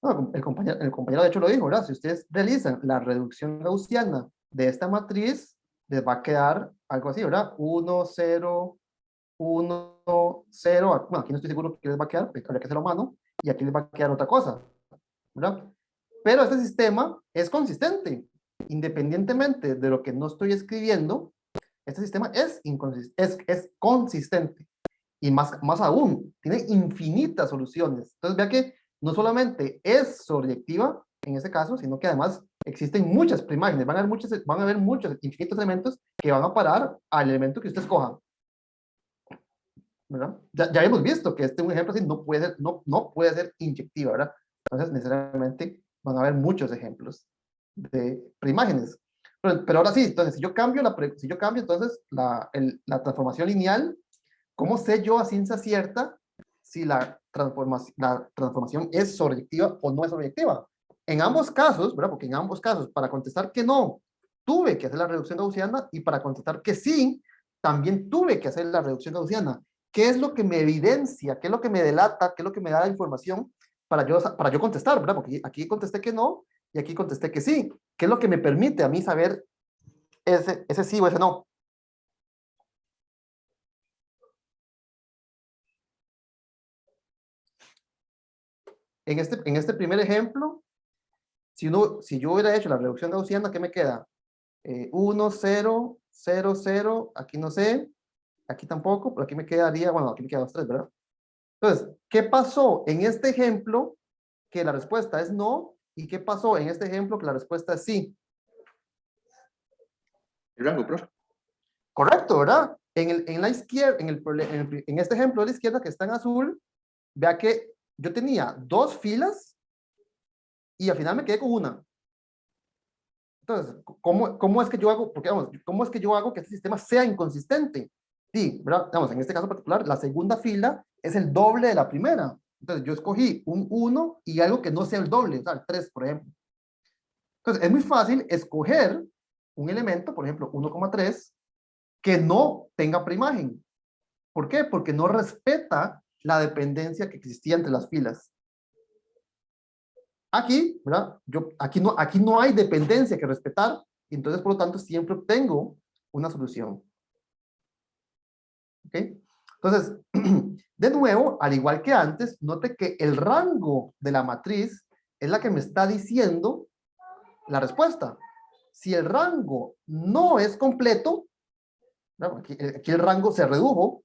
No, el compañero de hecho lo dijo, ¿verdad? Si ustedes realizan la reducción gaussiana de esta matriz, les va a quedar algo así, ¿verdad? 1, 0, 1, 0, bueno, aquí no estoy seguro qué les va a quedar, habría que hacerlo a mano, y aquí les va a quedar otra cosa, ¿verdad? Pero este sistema es consistente, independientemente de lo que no estoy escribiendo, este sistema es consistente, y más aún, tiene infinitas soluciones. Entonces vea que no solamente es sobreyectiva, en este caso, sino que además existen muchas preimágenes, van a haber muchos infinitos elementos que van a parar al elemento que usted escoja. ¿Verdad? Ya hemos visto que un ejemplo así no puede ser inyectiva, ¿verdad? Entonces, necesariamente van a haber muchos ejemplos de preimágenes. Pero ahora sí, entonces, si yo cambio, entonces la transformación lineal, ¿cómo sé yo a ciencia cierta si la transformación es sobreyectiva o no es sobreyectiva? En ambos casos, ¿verdad? Porque en ambos casos, para contestar que no, tuve que hacer la reducción gaussiana, y para contestar que sí, también tuve que hacer la reducción gaussiana. ¿Qué es lo que me evidencia? ¿Qué es lo que me delata? ¿Qué es lo que me da la información para yo contestar, ¿verdad? Porque aquí contesté que no y aquí contesté que sí. ¿Qué es lo que me permite a mí saber ese sí o ese no? En este primer ejemplo, si yo hubiera hecho la reducción gaussiana, ¿qué me queda? 1, 0, 0, 0, aquí no sé, aquí tampoco, pero aquí me quedaría, bueno, aquí me quedan los 3, ¿verdad? Entonces, ¿qué pasó en este ejemplo que la respuesta es no? ¿Y qué pasó en este ejemplo que la respuesta es sí? El rango, profe. Correcto, ¿verdad? En la izquierda, en este ejemplo de la izquierda que está en azul, vea que yo tenía 2 filas y al final me quedé con una. Entonces, ¿cómo es que yo hago? Porque vamos, ¿cómo es que yo hago que este sistema sea inconsistente? Sí, ¿verdad? Vamos, en este caso particular, la segunda fila es el doble de la primera. Entonces, yo escogí un 1 y algo que no sea el doble, o sea, el 3, por ejemplo. Entonces, es muy fácil escoger un elemento, por ejemplo, 1,3, que no tenga preimagen. ¿Por qué? Porque no respeta la dependencia que existía entre las filas. Aquí, ¿verdad? Aquí no hay dependencia que respetar, y entonces, por lo tanto, siempre obtengo una solución. ¿Ok? Entonces, de nuevo, al igual que antes, note que el rango de la matriz es la que me está diciendo la respuesta. Si el rango no es completo, ¿no? Aquí el rango se redujo,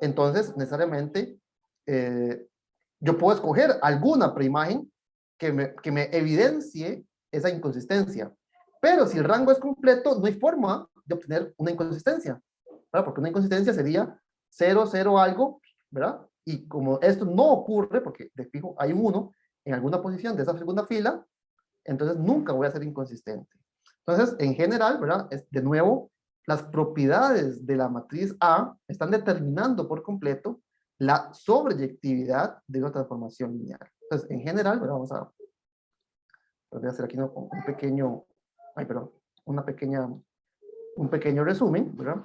entonces necesariamente yo puedo escoger alguna preimagen que me evidencie esa inconsistencia. Pero si el rango es completo, no hay forma de obtener una inconsistencia, ¿verdad? Porque una inconsistencia sería 0, 0 algo, ¿verdad? Y como esto no ocurre, porque de fijo hay un 1 en alguna posición de esa segunda fila, entonces nunca voy a ser inconsistente. Entonces, en general, ¿verdad? De nuevo, las propiedades de la matriz A están determinando por completo la sobreyectividad de una transformación lineal. Entonces, en general, ¿verdad? Voy a hacer aquí un pequeño, perdón, un pequeño resumen, ¿verdad?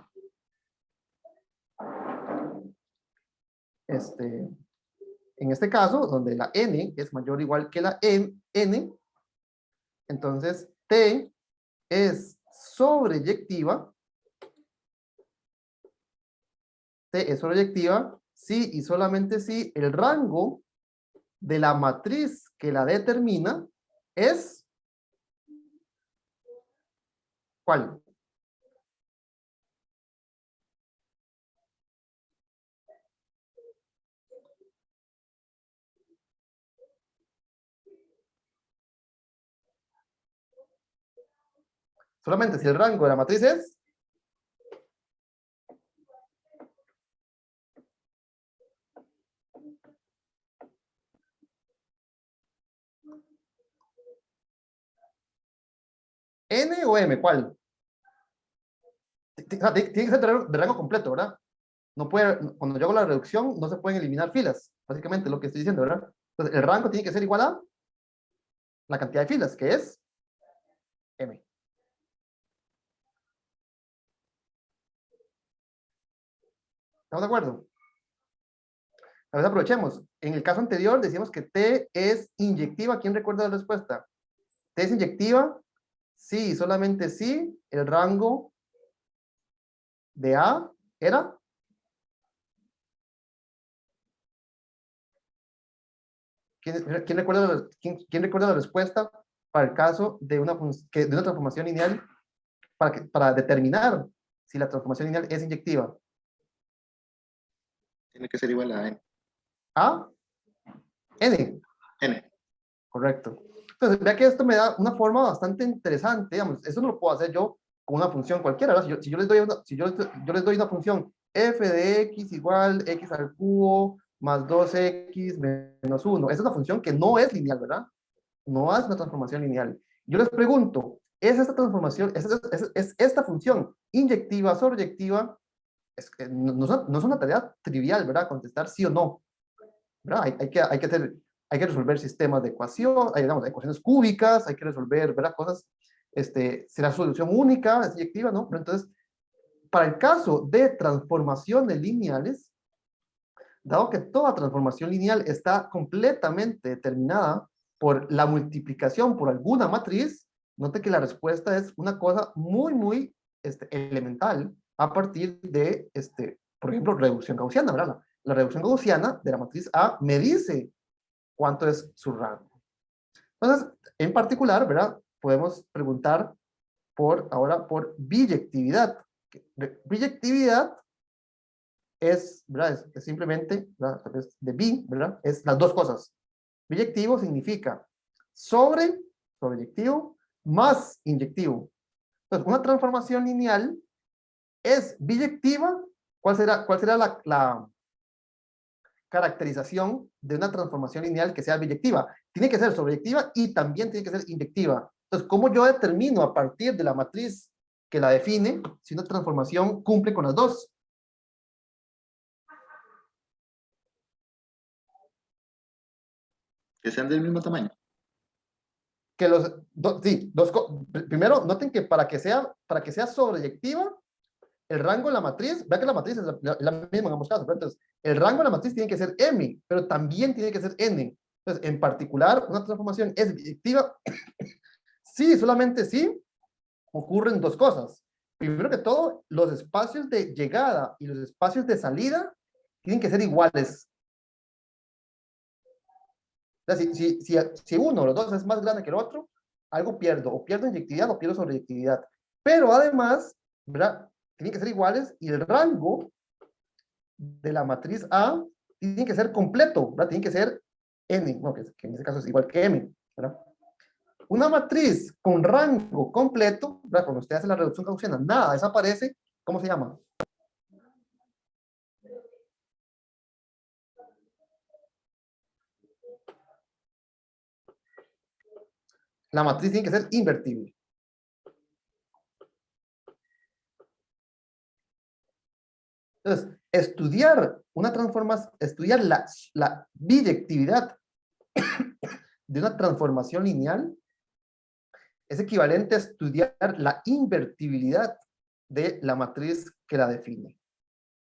En este caso, donde la n es mayor o igual que la n, entonces T es sobreyectiva. T es sobreyectiva si y solamente si el rango de la matriz que la determina es ¿cuál? Solamente si el rango de la matriz es N o M, ¿cuál? Tiene que ser de rango completo, ¿verdad? No puede, cuando yo hago la reducción, no se pueden eliminar filas, básicamente lo que estoy diciendo, ¿verdad? Entonces, el rango tiene que ser igual a la cantidad de filas, que es M. ¿Estamos de acuerdo? A ver, aprovechemos. En el caso anterior decíamos que T es inyectiva. ¿Quién recuerda la respuesta? T es inyectiva. Sí, solamente sí. El rango de A era ¿Quién recuerda la respuesta para el caso de una transformación lineal para determinar si la transformación lineal es inyectiva? Tiene que ser igual a n. A, n. N. Correcto. Entonces, vea que esto me da una forma bastante interesante, digamos, eso no lo puedo hacer yo con una función cualquiera, ¿verdad? Si yo les doy una función f de x igual x al cubo más 2x menos 1, esa es una función que no es lineal, ¿verdad? No es una transformación lineal. Yo les pregunto, ¿es esta transformación, es esta función inyectiva, sobreyectiva? No es una tarea trivial, ¿verdad? Contestar sí o no, ¿verdad? Hay que resolver sistemas de ecuación, digamos, ecuaciones cúbicas, hay que resolver, ¿verdad? Cosas, será solución única, es inyectiva, ¿no? Pero entonces, para el caso de transformaciones lineales, dado que toda transformación lineal está completamente determinada por la multiplicación por alguna matriz, note que la respuesta es una cosa muy, muy elemental a partir de, por ejemplo, reducción gaussiana, ¿verdad? La reducción gaussiana de la matriz A me dice cuánto es su rango. Entonces, en particular, ¿verdad? Podemos preguntar ahora por biyectividad. Biyectividad es, ¿verdad? Es simplemente, ¿verdad? De bi, ¿verdad? Es las dos cosas. Biyectivo significa sobreyectivo más inyectivo. Entonces, una transformación lineal es biyectiva. ¿Cuál será la caracterización de una transformación lineal que sea biyectiva? Tiene que ser sobreyectiva y también tiene que ser inyectiva. Entonces, ¿cómo yo determino a partir de la matriz que la define si una transformación cumple con las dos? Que sean del mismo tamaño. Que primero, noten que para que sea sobreyectiva, el rango de la matriz, vea que la matriz es la misma en ambos casos, ¿verdad? Entonces, el rango de la matriz tiene que ser m, pero también tiene que ser n. Entonces, en particular, una transformación es biyectiva sí, solamente sí, ocurren dos cosas. Primero que todo, los espacios de llegada y los espacios de salida tienen que ser iguales. O sea, si uno de los dos es más grande que el otro, algo pierdo, o pierdo inyectividad o pierdo sobreyectividad. Pero además, ¿verdad? Tienen que ser iguales y el rango de la matriz A tiene que ser completo, ¿verdad? Tiene que ser n, no, que en este caso es igual que m, ¿verdad? Una matriz con rango completo, ¿verdad? Cuando usted hace la reducción gaussiana, nada desaparece, ¿cómo se llama? La matriz tiene que ser invertible. Entonces, estudiar la biyectividad de una transformación lineal es equivalente a estudiar la invertibilidad de la matriz que la define.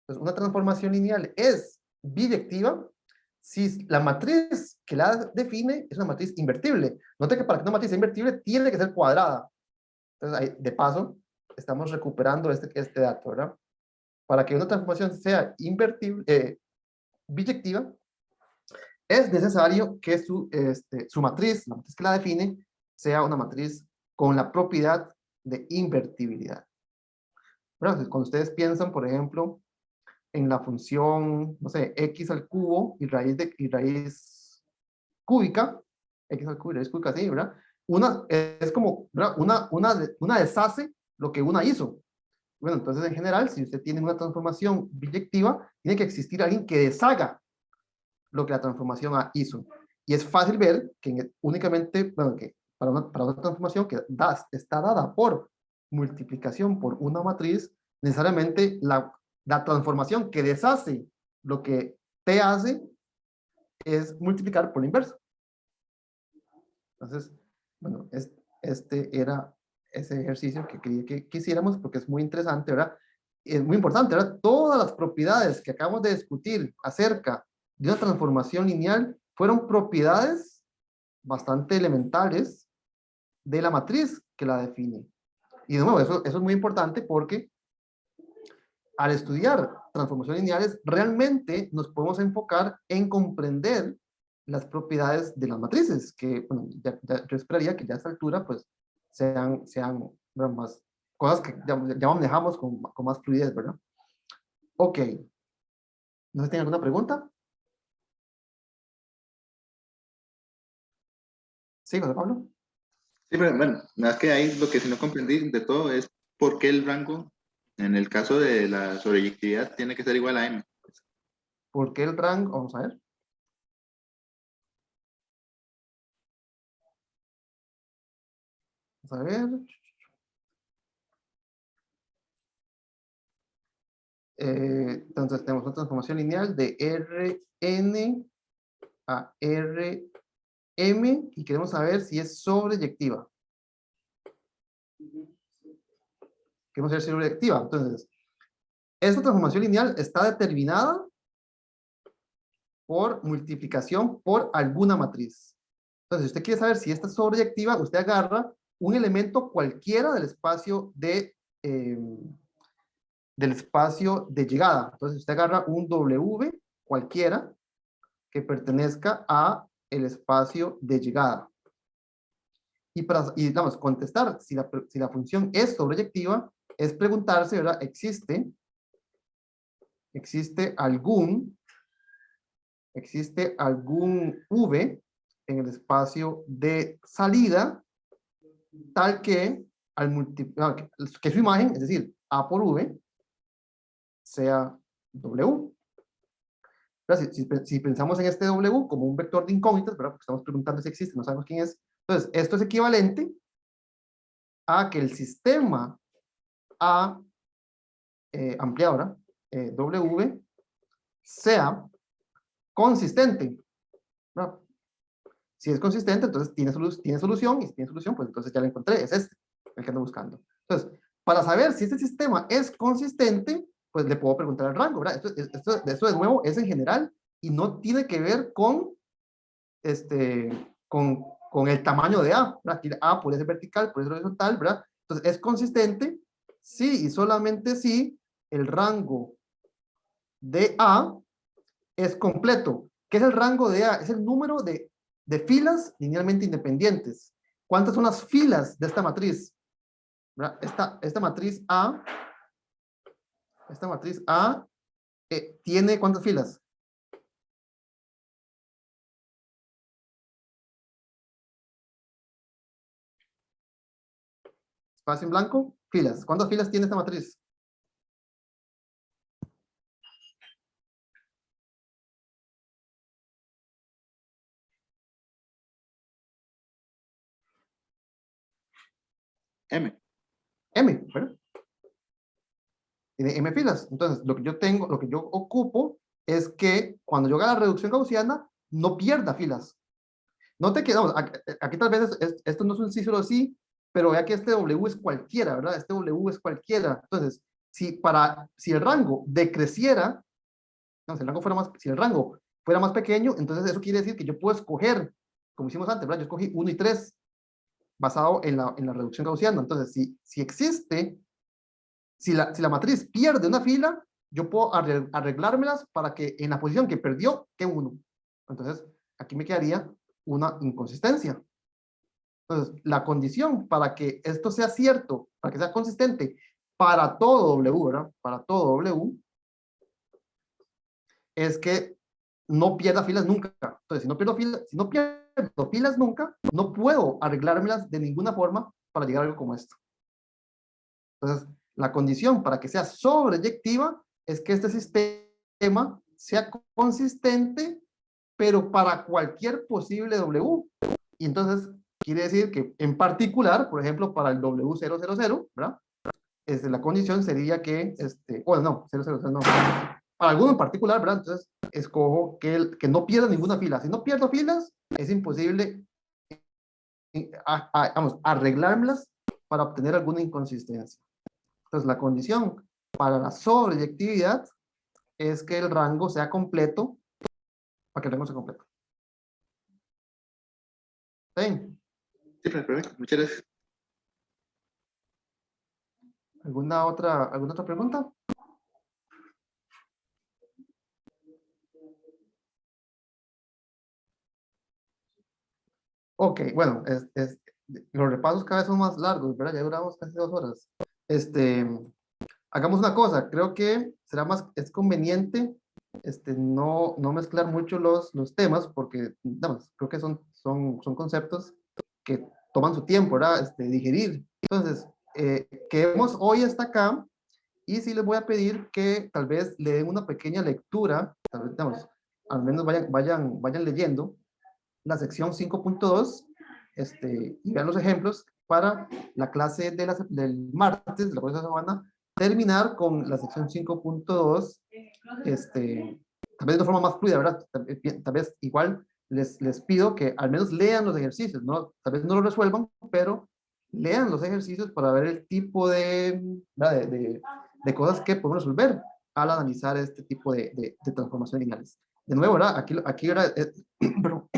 Entonces, una transformación lineal es biyectiva si la matriz que la define es una matriz invertible. Note que para que una matriz sea invertible tiene que ser cuadrada. Entonces, ahí, de paso, estamos recuperando este dato, ¿verdad? Para que una transformación sea biyectiva, es necesario que su matriz, la matriz que la define, sea una matriz con la propiedad de invertibilidad. ¿Verdad? Cuando ustedes piensan, por ejemplo, en la función, no sé, x al cubo y raíz cúbica, x al cubo y raíz cúbica, sí, ¿verdad? Una es como, ¿verdad? Una deshace lo que una hizo. Bueno, entonces en general, si usted tiene una transformación biyectiva, tiene que existir alguien que deshaga lo que la transformación A hizo. Y es fácil ver que únicamente, bueno, que para una transformación que está dada por multiplicación por una matriz, necesariamente la transformación que deshace lo que T hace es multiplicar por la inversa. Entonces, bueno, este era ese ejercicio que quería que hiciéramos porque es muy interesante, ¿verdad? Es muy importante, ¿verdad? Todas las propiedades que acabamos de discutir acerca de una transformación lineal fueron propiedades bastante elementales de la matriz que la define. Y de nuevo, eso es muy importante porque al estudiar transformaciones lineales, realmente nos podemos enfocar en comprender las propiedades de las matrices, que bueno, yo esperaría que ya a esta altura pues sean ¿verdad? Más cosas que ya manejamos con más fluidez, ¿verdad? Ok. ¿No se tiene alguna pregunta? Sí, José Pablo. Sí, pero bueno, más que ahí lo que sí no comprendí de todo es por qué el rango, en el caso de la sobreyectividad, tiene que ser igual a m. ¿Por qué el rango? Vamos a ver. Vamos a ver. Entonces tenemos una transformación lineal de Rn a Rm y queremos saber si es sobreyectiva. Queremos saber si es sobreyectiva. Entonces, esta transformación lineal está determinada por multiplicación por alguna matriz. Entonces, si usted quiere saber si esta es sobreyectiva, usted agarra un elemento cualquiera del espacio de llegada. Entonces, usted agarra un W cualquiera que pertenezca a el espacio de llegada. Y digamos, contestar si la función es sobreyectiva es preguntarse, ¿verdad? ¿Existe algún V en el espacio de salida tal que que su imagen, es decir, A por V, sea W. Si pensamos en este W como un vector de incógnitas, ¿verdad? Porque estamos preguntando si existe, no sabemos quién es. Entonces, esto es equivalente a que el sistema A ampliadora, W, sea consistente, ¿verdad? Si es consistente, entonces tiene solución, y si tiene solución, pues entonces ya la encontré, es este, el que ando buscando. Entonces, para saber si este sistema es consistente, pues le puedo preguntar el rango, ¿verdad? Esto de nuevo es en general y no tiene que ver con, con el tamaño de A, ¿verdad? Aquí A puede ser vertical, puede ser horizontal, ¿verdad? Entonces, es consistente si y solamente si el rango de A es completo. ¿Qué es el rango de A? Es el número de filas linealmente independientes. ¿Cuántas son las filas de esta matriz? Esta matriz A tiene ¿cuántas filas? Espacio en blanco, filas. ¿Cuántas filas tiene esta matriz? M. M, ¿verdad? Tiene M filas. Entonces, lo que yo ocupo es que cuando yo haga la reducción gaussiana, no pierda filas. Note que, vamos, aquí tal vez esto no es un sí solo sí, pero vea que este W es cualquiera, ¿verdad? Este W es cualquiera. Entonces, si el rango decreciera, no, si el rango fuera más pequeño, entonces eso quiere decir que yo puedo escoger, como hicimos antes, ¿verdad? Yo escogí 1 y 3 basado en la reducción gaussiana. Entonces, si existe, si la matriz pierde una fila, yo puedo arreglármelas para que en la posición que perdió, quede 1. Entonces, aquí me quedaría una inconsistencia. Entonces, la condición para que esto sea cierto, para que sea consistente para todo W, ¿verdad? Para todo W, es que no pierda filas nunca. Entonces, si no pierdo filas nunca, no puedo arreglármelas de ninguna forma para llegar a algo como esto. Entonces, la condición para que sea sobreyectiva es que este sistema sea consistente, pero para cualquier posible W. Y entonces, quiere decir que en particular, por ejemplo, para el W000, ¿verdad? La condición sería que, bueno, no, 000 no. Para alguno en particular, ¿verdad? Entonces, escojo que no pierda ninguna fila. Si no pierdo filas, es imposible, vamos, arreglármelas para obtener alguna inconsistencia. Entonces, la condición para la sobreyectividad es que el rango sea completo, para que el rango sea completo. ¿Sí? Sí, perfecto. Muchas gracias. ¿Alguna otra pregunta? Ok, bueno, los repasos cada vez son más largos, ¿verdad? Ya duramos casi 2 horas. Hagamos una cosa, creo que es conveniente no mezclar mucho los temas, porque vamos, creo que son conceptos que toman su tiempo, ¿verdad? Digerir. Entonces, quedemos hoy hasta acá, y sí les voy a pedir que tal vez le den una pequeña lectura, tal vez, digamos, al menos vayan leyendo la sección 5.2, y vean los ejemplos para la clase del martes, de la próxima semana, terminar con la sección 5.2, tal vez de forma más fluida, ¿verdad? Tal vez igual les pido que al menos lean los ejercicios, ¿no? Tal vez no lo resuelvan, pero lean los ejercicios para ver el tipo ¿verdad? de cosas que podemos resolver al analizar este tipo de transformaciones lineales. De nuevo, ¿verdad? Aquí ¿verdad? Perdón.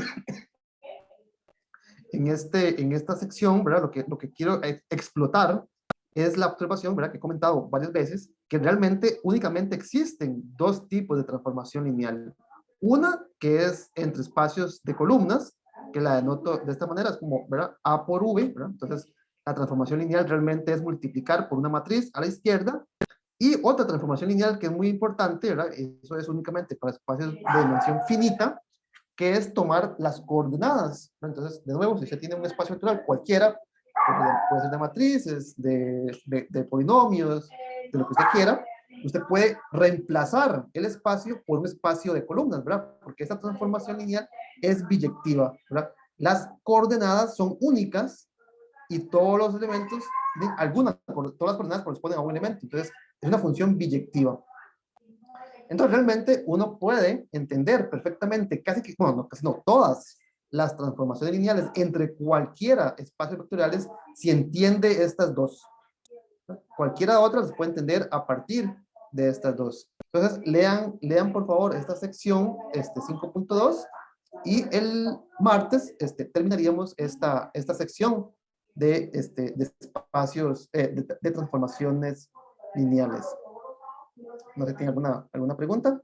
En esta sección, ¿verdad? Lo que quiero explotar es la observación, ¿verdad? Que he comentado varias veces, que realmente únicamente existen dos tipos de transformación lineal. Una que es entre espacios de columnas, que la denoto de esta manera, es como, ¿verdad? A por V, ¿verdad? Entonces, la transformación lineal realmente es multiplicar por una matriz a la izquierda, y otra transformación lineal que es muy importante, ¿verdad? Eso es únicamente para espacios de dimensión finita, que es tomar las coordenadas. Entonces, de nuevo, si usted tiene un espacio vectorial cualquiera, puede ser de matrices, de polinomios, de lo que usted quiera, usted puede reemplazar el espacio por un espacio de columnas, ¿verdad? Porque esta transformación lineal es biyectiva, ¿verdad? Las coordenadas son únicas y todos los elementos, todas las coordenadas corresponden a un elemento. Entonces, es una función biyectiva. Entonces, realmente uno puede entender perfectamente, casi no, todas las transformaciones lineales entre cualquiera espacios vectoriales si entiende estas dos. Cualquiera de otras se puede entender a partir de estas dos. Entonces, lean por favor esta sección 5.2, y el martes terminaríamos esta sección de espacios, de transformaciones lineales. ¿No sé si tiene alguna pregunta?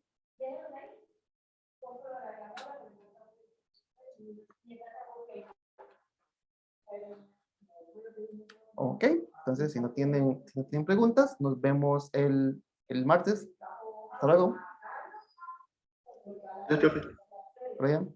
Ok, entonces si no tienen preguntas, nos vemos el martes. Hasta luego. Ya, profe. Brian.